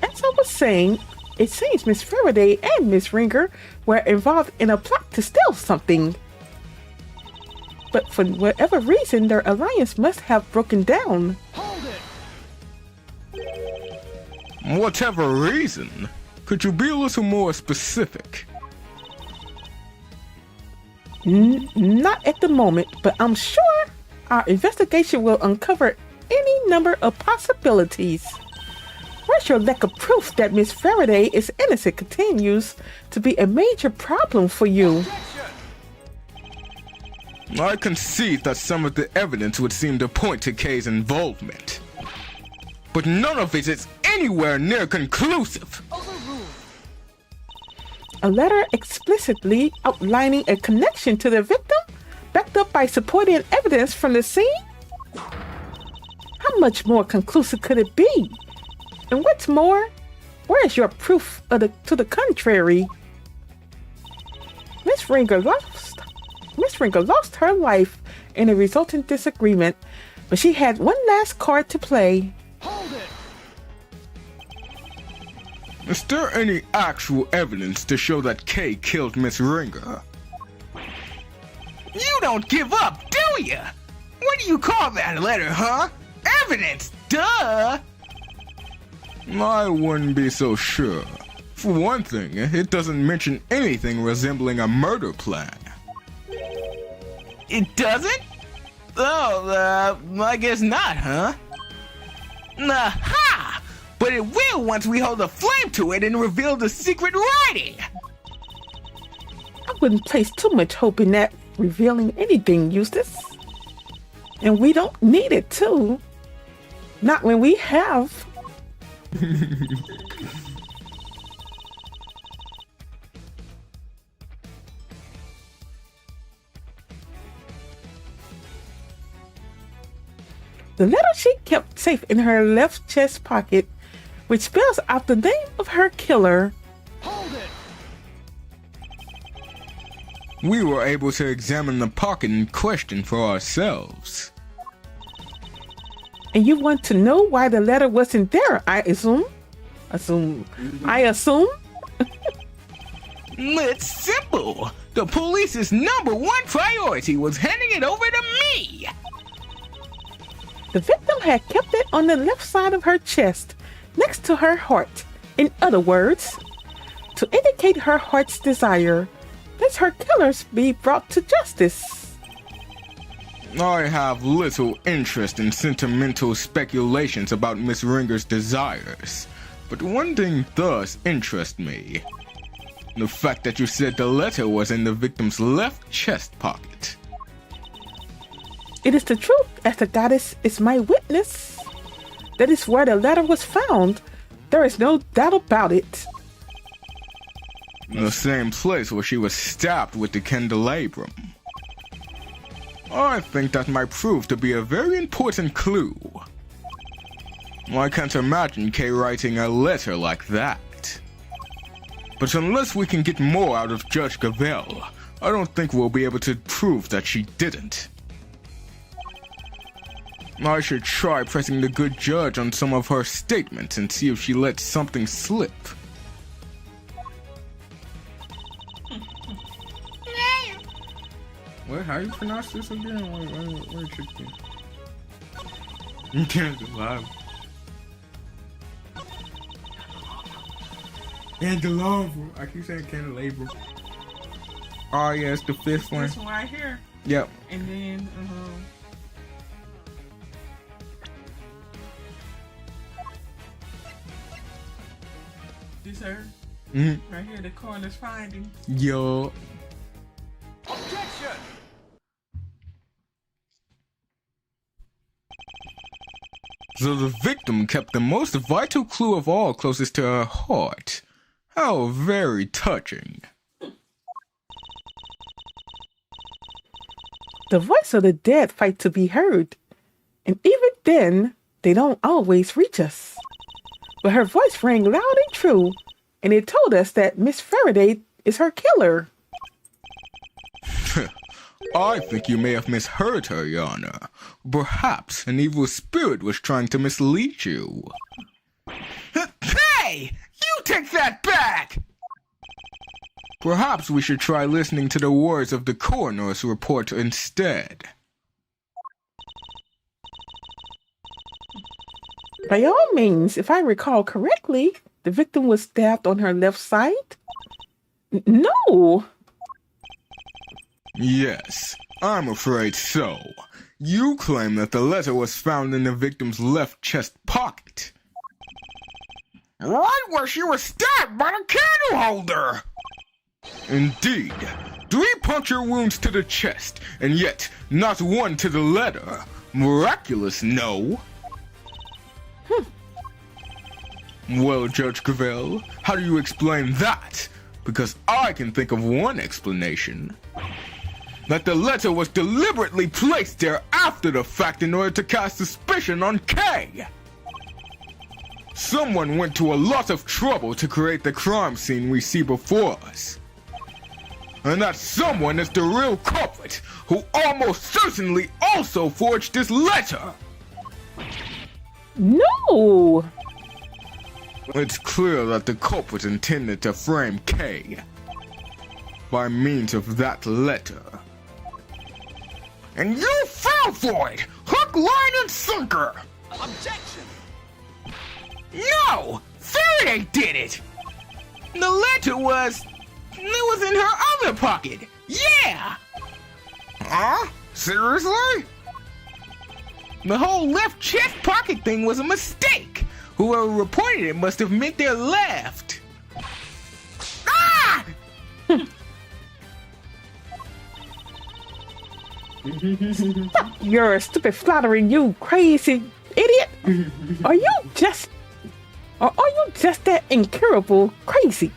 As I was saying, it seems Miss Faraday and Miss Ringer were involved in a plot to steal something. But for whatever reason, their alliance must have broken down. Whatever reason, could you be a little more specific? Not at the moment, but I'm sure our investigation will uncover any number of possibilities. Where's your lack of proof that Miss Faraday is innocent continues to be a major problem for you? I concede that some of the evidence would seem to point to Kay's involvement. But none of it is anywhere near conclusive. A letter explicitly outlining a connection to the victim, backed up by supporting evidence from the scene? How much more conclusive could it be? And what's more, where is your proof to the contrary? Miss Ringer lost her life in a resultant disagreement, but she had one last card to play. Is there any actual evidence to show that Kay killed Miss Ringer? You don't give up, do ya? What do you call that letter, huh? Evidence, duh! I wouldn't be so sure. For one thing, it doesn't mention anything resembling a murder plan. It doesn't? Oh, I guess not, huh? Aha! But it will once we hold a flame to it and reveal the secret writing! I wouldn't place too much hope in that revealing anything, Eustace. And we don't need it, too. Not when we have. The letter she kept safe in her left chest pocket, which spells out the name of her killer. Hold it! We were able to examine the pocket in question for ourselves. And you want to know why the letter wasn't there, I assume? I assume? It's simple. The police's #1 priority was handing it over to me. The victim had kept it on the left side of her chest, next to her heart. In other words, to indicate her heart's desire that her killers be brought to justice. I have little interest in sentimental speculations about Miss Ringer's desires, but one thing does interest me. The fact that you said the letter was in the victim's left chest pocket. It is the truth, as the goddess is my witness. That is where the letter was found. There is no doubt about it. The same place where she was stabbed with the candelabrum. I think that might prove to be a very important clue. I can't imagine Kay writing a letter like that. But unless we can get more out of Judge Gavel, I don't think we'll be able to prove that she didn't. I should try pressing the good judge on some of her statements and see if she lets something slip. What? How you pronounce this again? Where chicken? You can't alive. Candelabra. I keep saying candelabra. Oh yeah, it's the fifth one. This one right here. Yep. And then, this her. Right here, the coroner's finding. Yo. Objection! So the victim kept the most vital clue of all closest to her heart. How very touching. The voice of the dead fight to be heard. And even then, they don't always reach us. But her voice rang loud and true, and it told us that Miss Faraday is her killer. I think you may have misheard her, Yana. Perhaps an evil spirit was trying to mislead you. Hey! You take that back! Perhaps we should try listening to the words of the coroner's report instead. By all means, if I recall correctly, the victim was stabbed on her left side? No! Yes, I'm afraid so. You claim that the letter was found in the victim's left chest pocket. Right where she was stabbed by the candle holder! Indeed. 3 puncture wounds to the chest, and yet not one to the letter. Miraculous, no? Well, Judge Gravel, how do you explain that? Because I can think of one explanation. That the letter was deliberately placed there after the fact in order to cast suspicion on Kay. Someone went to a lot of trouble to create the crime scene we see before us. And that someone is the real culprit, who almost certainly also forged this letter. No! It's clear that the culprit intended to frame K by means of that letter. And you fell for it! Hook, line, and sinker! Objection! No! Faraday did it! The letter was in her other pocket! Yeah! Huh? Seriously? The whole left chest pocket thing was a mistake! Whoever reported it must have meant their left! Ah! You're stupid flattering, you crazy idiot. Are you just that incurable crazy?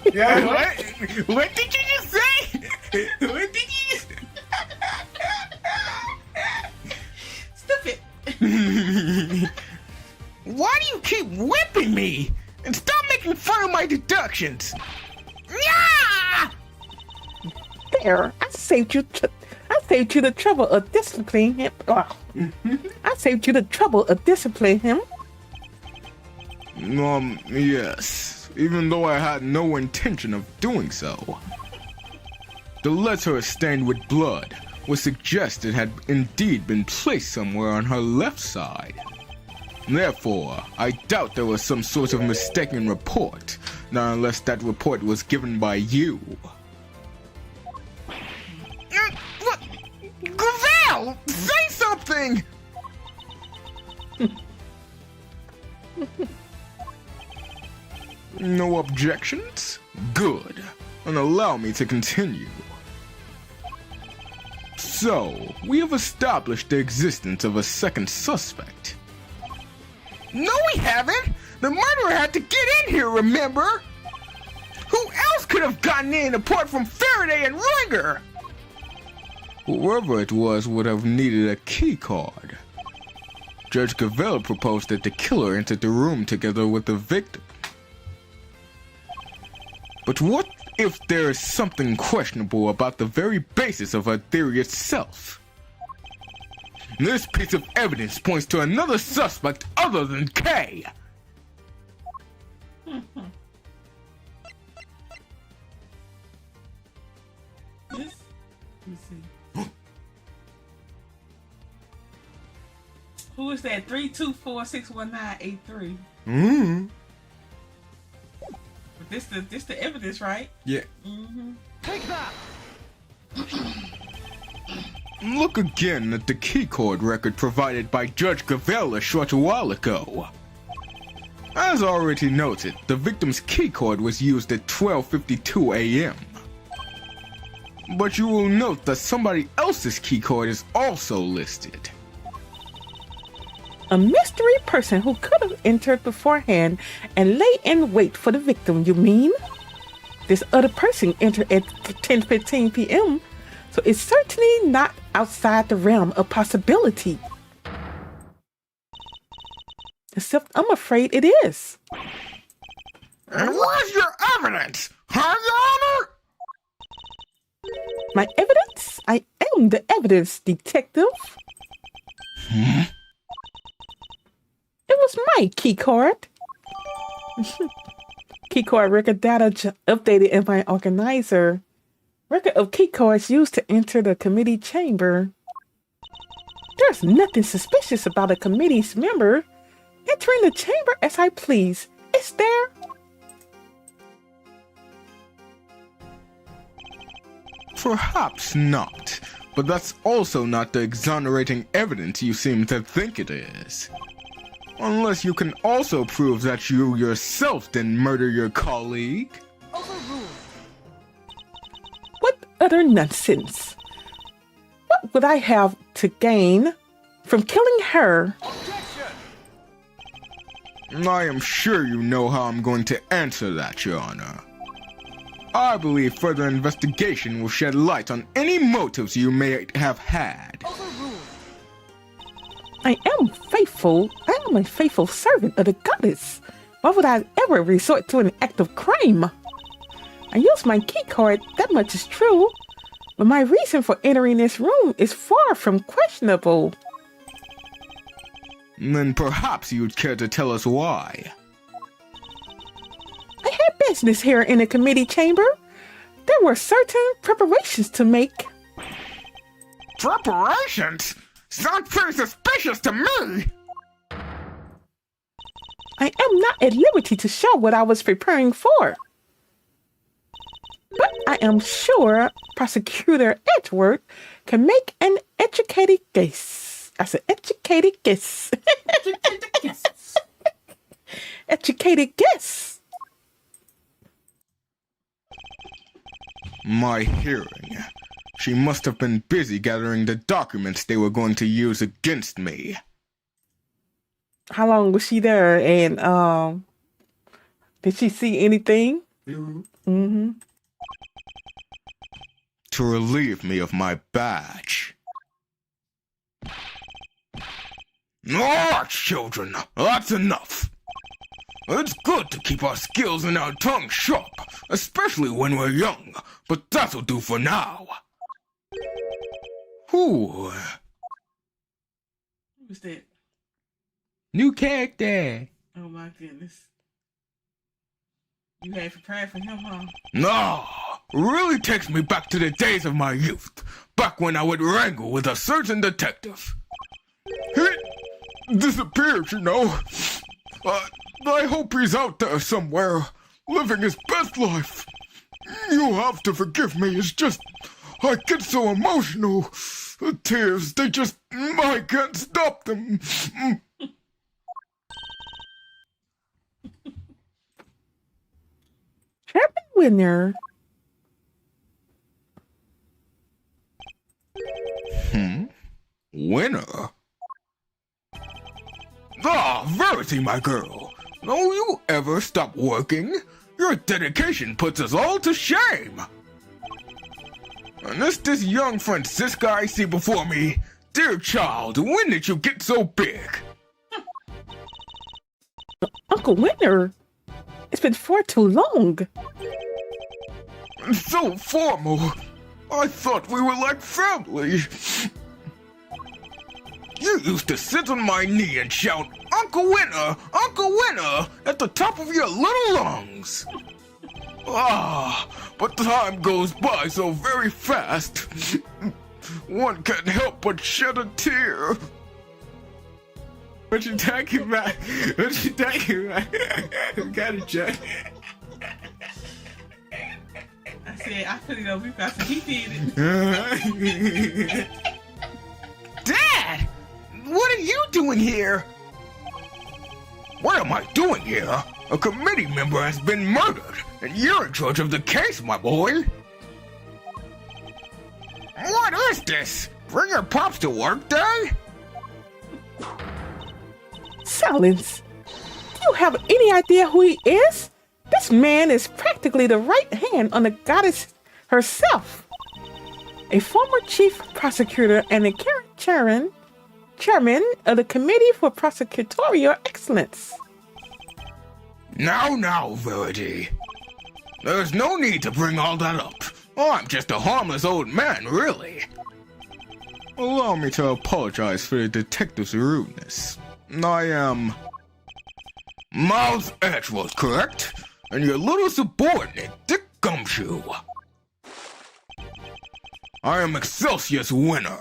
Yeah, what did you just say? What did you just... Stupid. Why do you keep whipping me? And stop making fun of my deductions! Yeah! There, I saved you the trouble of disciplining him. I saved you the trouble of disciplining him. Yes, even though I had no intention of doing so. The letter stained with blood would suggest it had indeed been placed somewhere on her left side. Therefore, I doubt there was some sort of mistaken report, not unless that report was given by you. What? Gravel! Say something! No objections? Good. And allow me to continue. So, we have established the existence of a second suspect. No, we haven't! The murderer had to get in here, remember? Who else could have gotten in apart from Faraday and Ringer? Whoever it was would have needed a key card. Judge Cavell proposed that the killer entered the room together with the victim. But what if there is something questionable about the very basis of her theory itself? This piece of evidence points to another suspect other than K. This? Let me see. Who is that? 324-619-83. But this the evidence, right? Yeah. Take that! Look again at the keycard record provided by Judge Cavell a short while ago. As already noted, the victim's keycard was used at 12:52 a.m. But you will note that somebody else's keycard is also listed. A mystery person who could have entered beforehand and lay in wait for the victim, you mean? This other person entered at 10:15 p.m., so it's certainly not outside the realm of possibility. Except I'm afraid it is. And where's your evidence? Huh, Your Honor? My evidence? I am the evidence, detective. It was my keycard. Keycard record data updated in my organizer. Record of keycards used to enter the committee chamber. There's nothing suspicious about a committee's member entering the chamber as I please. Is there? Perhaps not, but that's also not the exonerating evidence you seem to think it is. Unless you can also prove that you yourself didn't murder your colleague. Overruled. What other nonsense? What would I have to gain from killing her? Objection! I am sure you know how I'm going to answer that, Your Honor. I believe further investigation will shed light on any motives you may have had. Overruled. I am faithful. I am a faithful servant of the goddess. Why would I ever resort to an act of crime? I use my key card, that much is true. But my reason for entering this room is far from questionable. Then perhaps you'd care to tell us why. business here in the committee chamber. There were certain preparations to make. Preparations? Sounds pretty suspicious to me. I am not at liberty to show what I was preparing for. But I am sure Prosecutor Edgeworth can make an educated guess. I said educated guess. Educated guess. My hearing. She must have been busy gathering the documents they were going to use against me. How long was she there? And did she see anything? Mm-hmm. To relieve me of my badge. Alright, children, that's enough. It's good to keep our skills and our tongues sharp, especially when we're young, but that'll do for now. Whew. Who's that? New character. Oh my goodness. You had prepared for him, huh? No, really takes me back to the days of my youth, back when I would wrangle with a certain detective. He disappeared, you know. I hope he's out there somewhere, living his best life. You have to forgive me, it's just, I get so emotional. The tears, I can't stop them. Happy winner. Winner? Ah, Verity, my girl. Don't you ever stop working? Your dedication puts us all to shame. And this young Francisca I see before me. Dear child, when did you get so big? Uncle Winter, it's been far too long. So formal. I thought we were like family. You used to sit on my knee and shout, Uncle Winter, at the top of your little lungs. Ah, but time goes by so very fast. One can't help but shed a tear. What you talking about? What you talking about? Got it, Jack. I said, I put it over you. I said, he did it. Dad! What are you doing here? What am I doing here? A committee member has been murdered, and you're in charge of the case, my boy. What is this? Bring your pops to work day? Silence. Do you have any idea who he is? This man is practically the right hand on the goddess herself. A former chief prosecutor and a current chairman of the Committee for Prosecutorial Excellence. Now, Verity. There's no need to bring all that up. I'm just a harmless old man, really. Allow me to apologize for the detective's rudeness. I am... Miles Edgeworth, correct? And your little subordinate, Dick Gumshoe. I am Excelsior's Winner.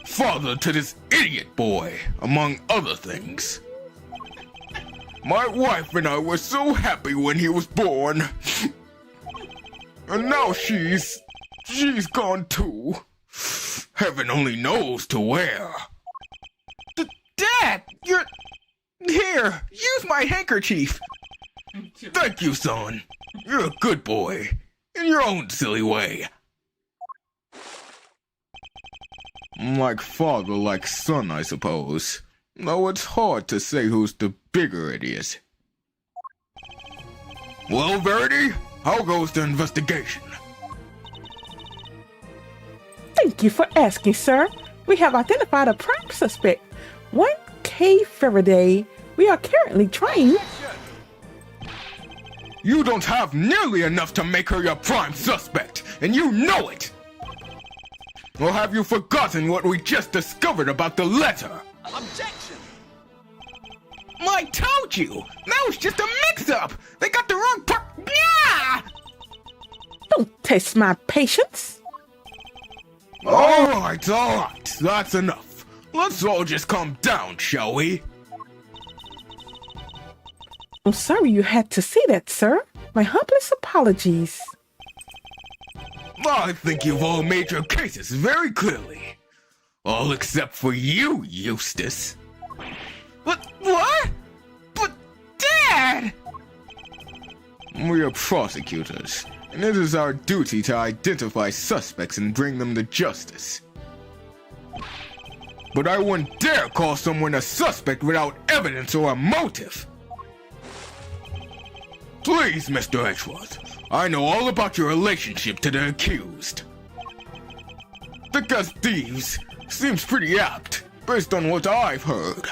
Father to this idiot boy, among other things. My wife and I were so happy when he was born. And now she's gone too. Heaven only knows to where. Dad, you're... Here, use my handkerchief. Thank you, son. You're a good boy. In your own silly way. like father, like son, I suppose. Though it's hard to say who's the bigger idiot. Well, Verity, how goes the investigation? Thank you for asking, sir. We have identified a prime suspect, 1K Faraday. We are currently trying. You don't have nearly enough to make her your prime suspect, and you know it! Or have you forgotten what we just discovered about the letter? Objection! I told you! That was just a mixed up. They got the wrong part. Yeah! Don't test my patience. All right, that's enough. Let's all just calm down, shall we? I'm sorry you had to see that, sir. My humblest apologies. I think you've all made your cases very clearly. All except for you, Eustace. What? But, Dad! We are prosecutors, and it is our duty to identify suspects and bring them to justice. But I wouldn't dare call someone a suspect without evidence or a motive. Please, Mr. Edgeworth, I know all about your relationship to the accused. Thick as thieves seems pretty apt, based on what I've heard.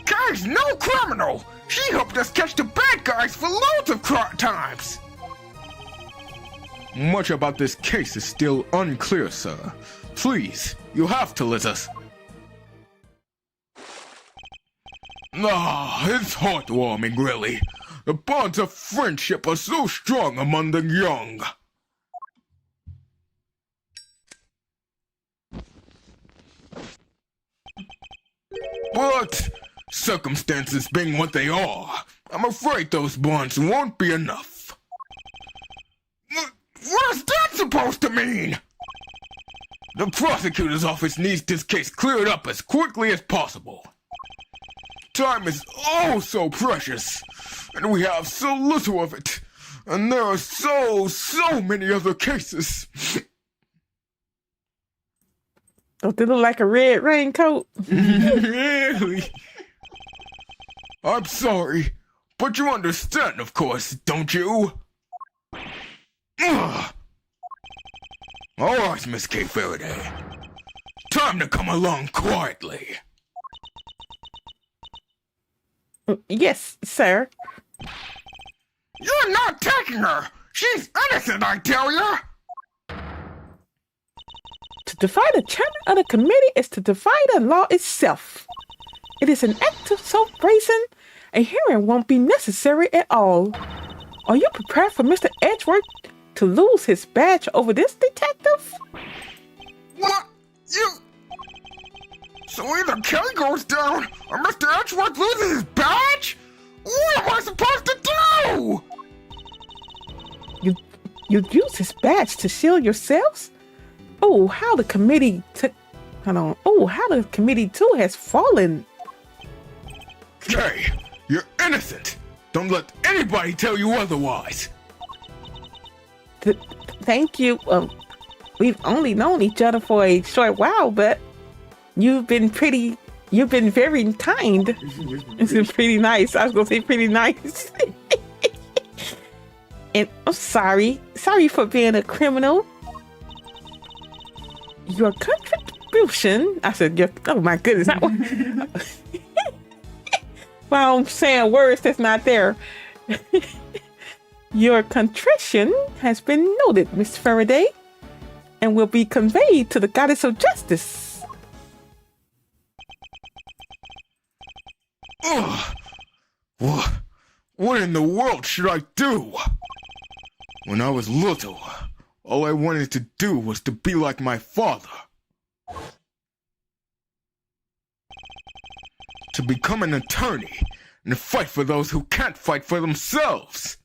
Guy's no criminal. She helped us catch the bad guys for loads of times. Much about this case is still unclear, sir. Please, you have to let us... It's heartwarming, really. The bonds of friendship are so strong among the young. But, circumstances being what they are, I'm afraid those bonds won't be enough. What's that supposed to mean? The prosecutor's office needs this case cleared up as quickly as possible. Time is oh so precious, and we have so little of it, and there are so many other cases. Don't they look like a red raincoat? Really? I'm sorry, but you understand, of course, don't you? Ugh. All right, Miss K. Faraday. Time to come along quietly. Yes, sir. You're not taking her. She's innocent, I tell you. To defy the chairman of the committee is to defy the law itself. It is an act of so brazen, a hearing won't be necessary at all. Are you prepared for Mr. Edgeworth to lose his badge over this detective? What? You... So either Kelly goes down, or Mr. Edgeworth loses his badge? What am I supposed to do? You use his badge to shield yourselves? Oh, how the committee took... Hold on. Oh, how the committee too has fallen. Hey, you're innocent. Don't let anybody tell you otherwise. Thank you. We've only known each other for a short while, but you've been very kind. It's been pretty nice. I was gonna say pretty nice. And I'm sorry for being a criminal. Your contribution, I said, oh my goodness. Well, I'm saying words that's not there. Your contrition has been noted, Miss Faraday, and will be conveyed to the Goddess of Justice. Ugh. What in the world should I do? When I was little, all I wanted to do was to be like my father. To become an attorney and fight for those who can't fight for themselves.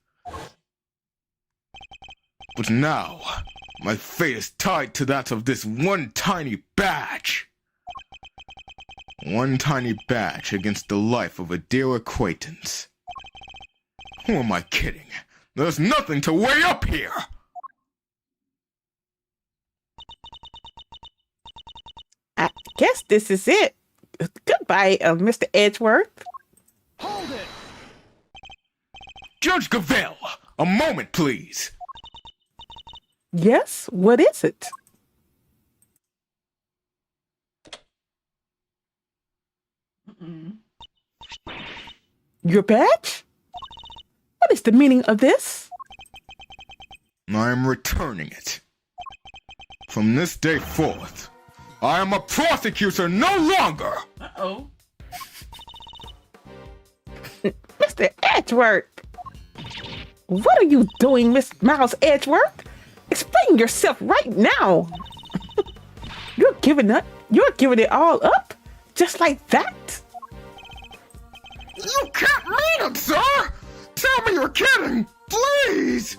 But now, my fate is tied to that of this one tiny badge. One tiny badge against the life of a dear acquaintance. Who am I kidding? There's nothing to weigh up here! I guess this is it. Goodbye, Mr. Edgeworth. Hold it! Judge Gavelle, a moment, please. Yes, what is it? Your badge? What is the meaning of this? I am returning it. From this day forth, I am a prosecutor no longer! Uh-oh. Mr. Edgeworth. What are you doing, Miss Miles Edgeworth? Explain yourself right now. You're giving it all up? Just like that? You can't mean it, sir! Tell me you're kidding! Please!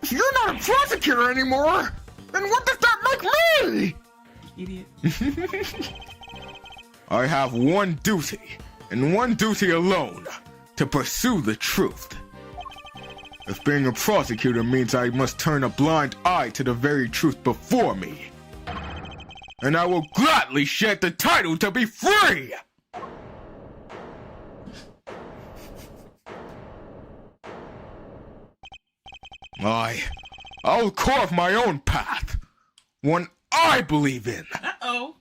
If you're not a prosecutor anymore, then what does that make me? Idiot. I have one duty, and one duty alone, to pursue the truth. If being a prosecutor means I must turn a blind eye to the very truth before me, and I will gladly shed the title to be free! I'll carve my own path, one I believe in. Uh-oh.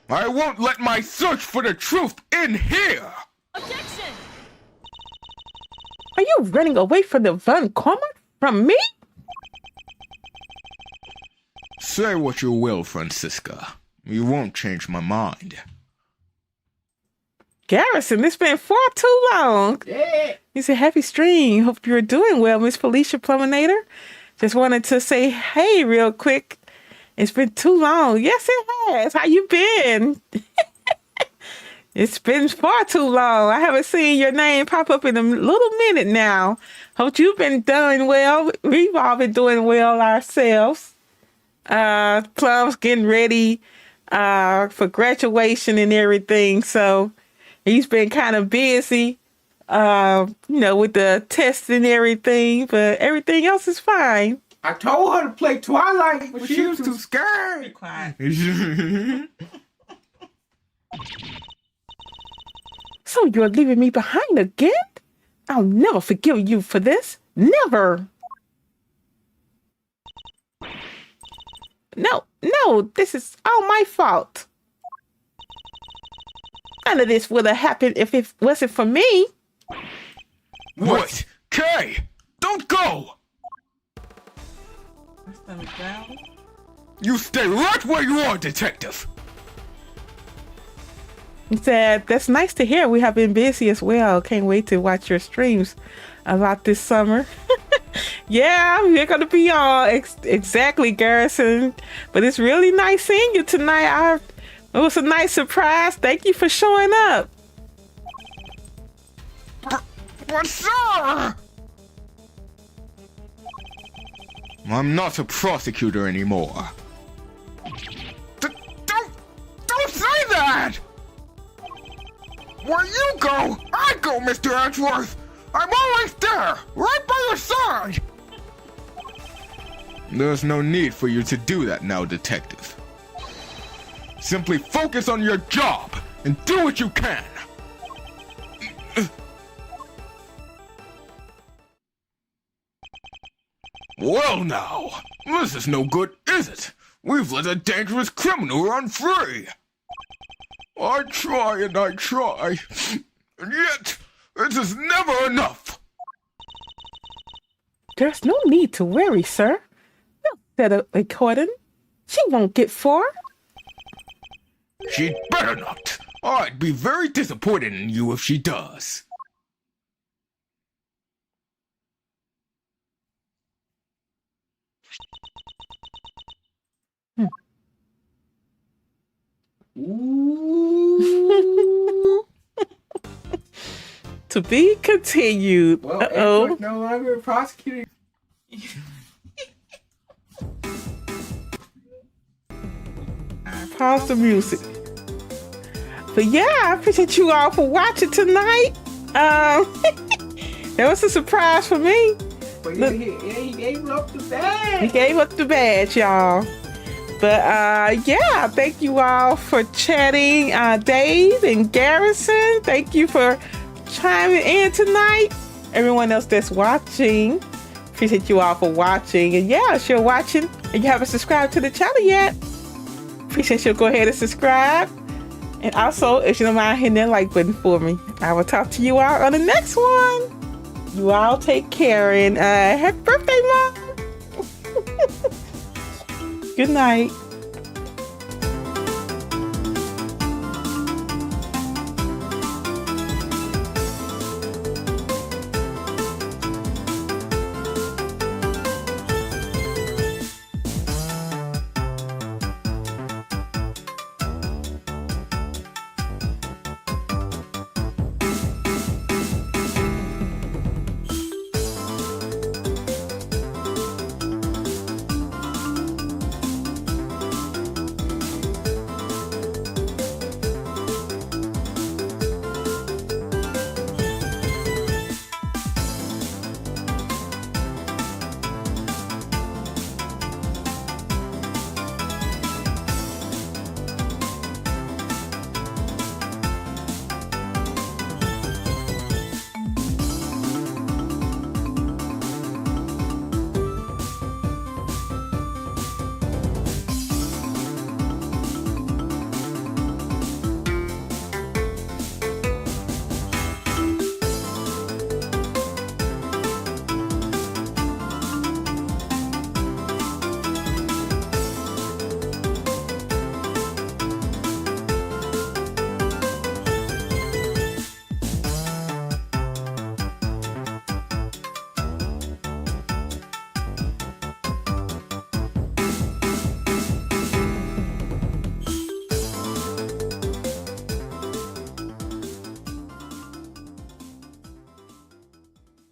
I won't let my search for the truth end here! Objection! Are you running away from the Von Karma? From me? Say what you will, Francisca. You won't change my mind. Garrison, it's been far too long. Yeah. It's a happy stream. Hope you're doing well, Miss Felicia Pluminator. Just wanted to say hey real quick. It's been too long. Yes, it has. How you been? It's been far too long. I haven't seen your name pop up in a little minute now. Hope you've been doing well. We've all been doing well ourselves. Plum's getting ready for graduation and everything. So he's been kind of busy, with the tests and everything. But everything else is fine. I told her to play Twilight, but she was too Be scared. quiet. So you're leaving me behind again? I'll never forgive you for this. Never. No, this is all my fault. None of this would have happened if it wasn't for me. Wait! Kay! Don't go! My stomach growling. You stay right where you are, detective! He said, that's nice to hear. We have been busy as well. Can't wait to watch your streams a lot this summer. Yeah, we're going to be on. Exactly, Garrison. But it's really nice seeing you tonight. It was a nice surprise. Thank you for showing up. But sir! I'm not a prosecutor anymore. Don't say that! Where you go, I go, Mr. Edgeworth! I'm always there, right by your side! There's no need for you to do that now, detective. Simply focus on your job and do what you can. Well now, this is no good, is it? We've let a dangerous criminal run free. I try and I try, and yet it is never enough. There's no need to worry, sir. No, said a Corden. She won't get far. She'd better not. I'd be very disappointed in you if she does. To be continued. Well, Uh-oh. Edward's no longer prosecuting. Pause the music. But yeah, I appreciate you all for watching tonight. That was a surprise for me. But yeah, he gave up the He bag. gave up the badge, y'all. But yeah, thank you all for chatting. Dave and Garrison, thank you for chiming in tonight. Everyone else that's watching, appreciate you all for watching. And yeah, if you're watching and you haven't subscribed to the channel yet, appreciate you. Go ahead and subscribe. And also, if you don't mind hitting that like button for me, I will talk to you all on the next one. You all take care and happy birthday, Mom. Good night.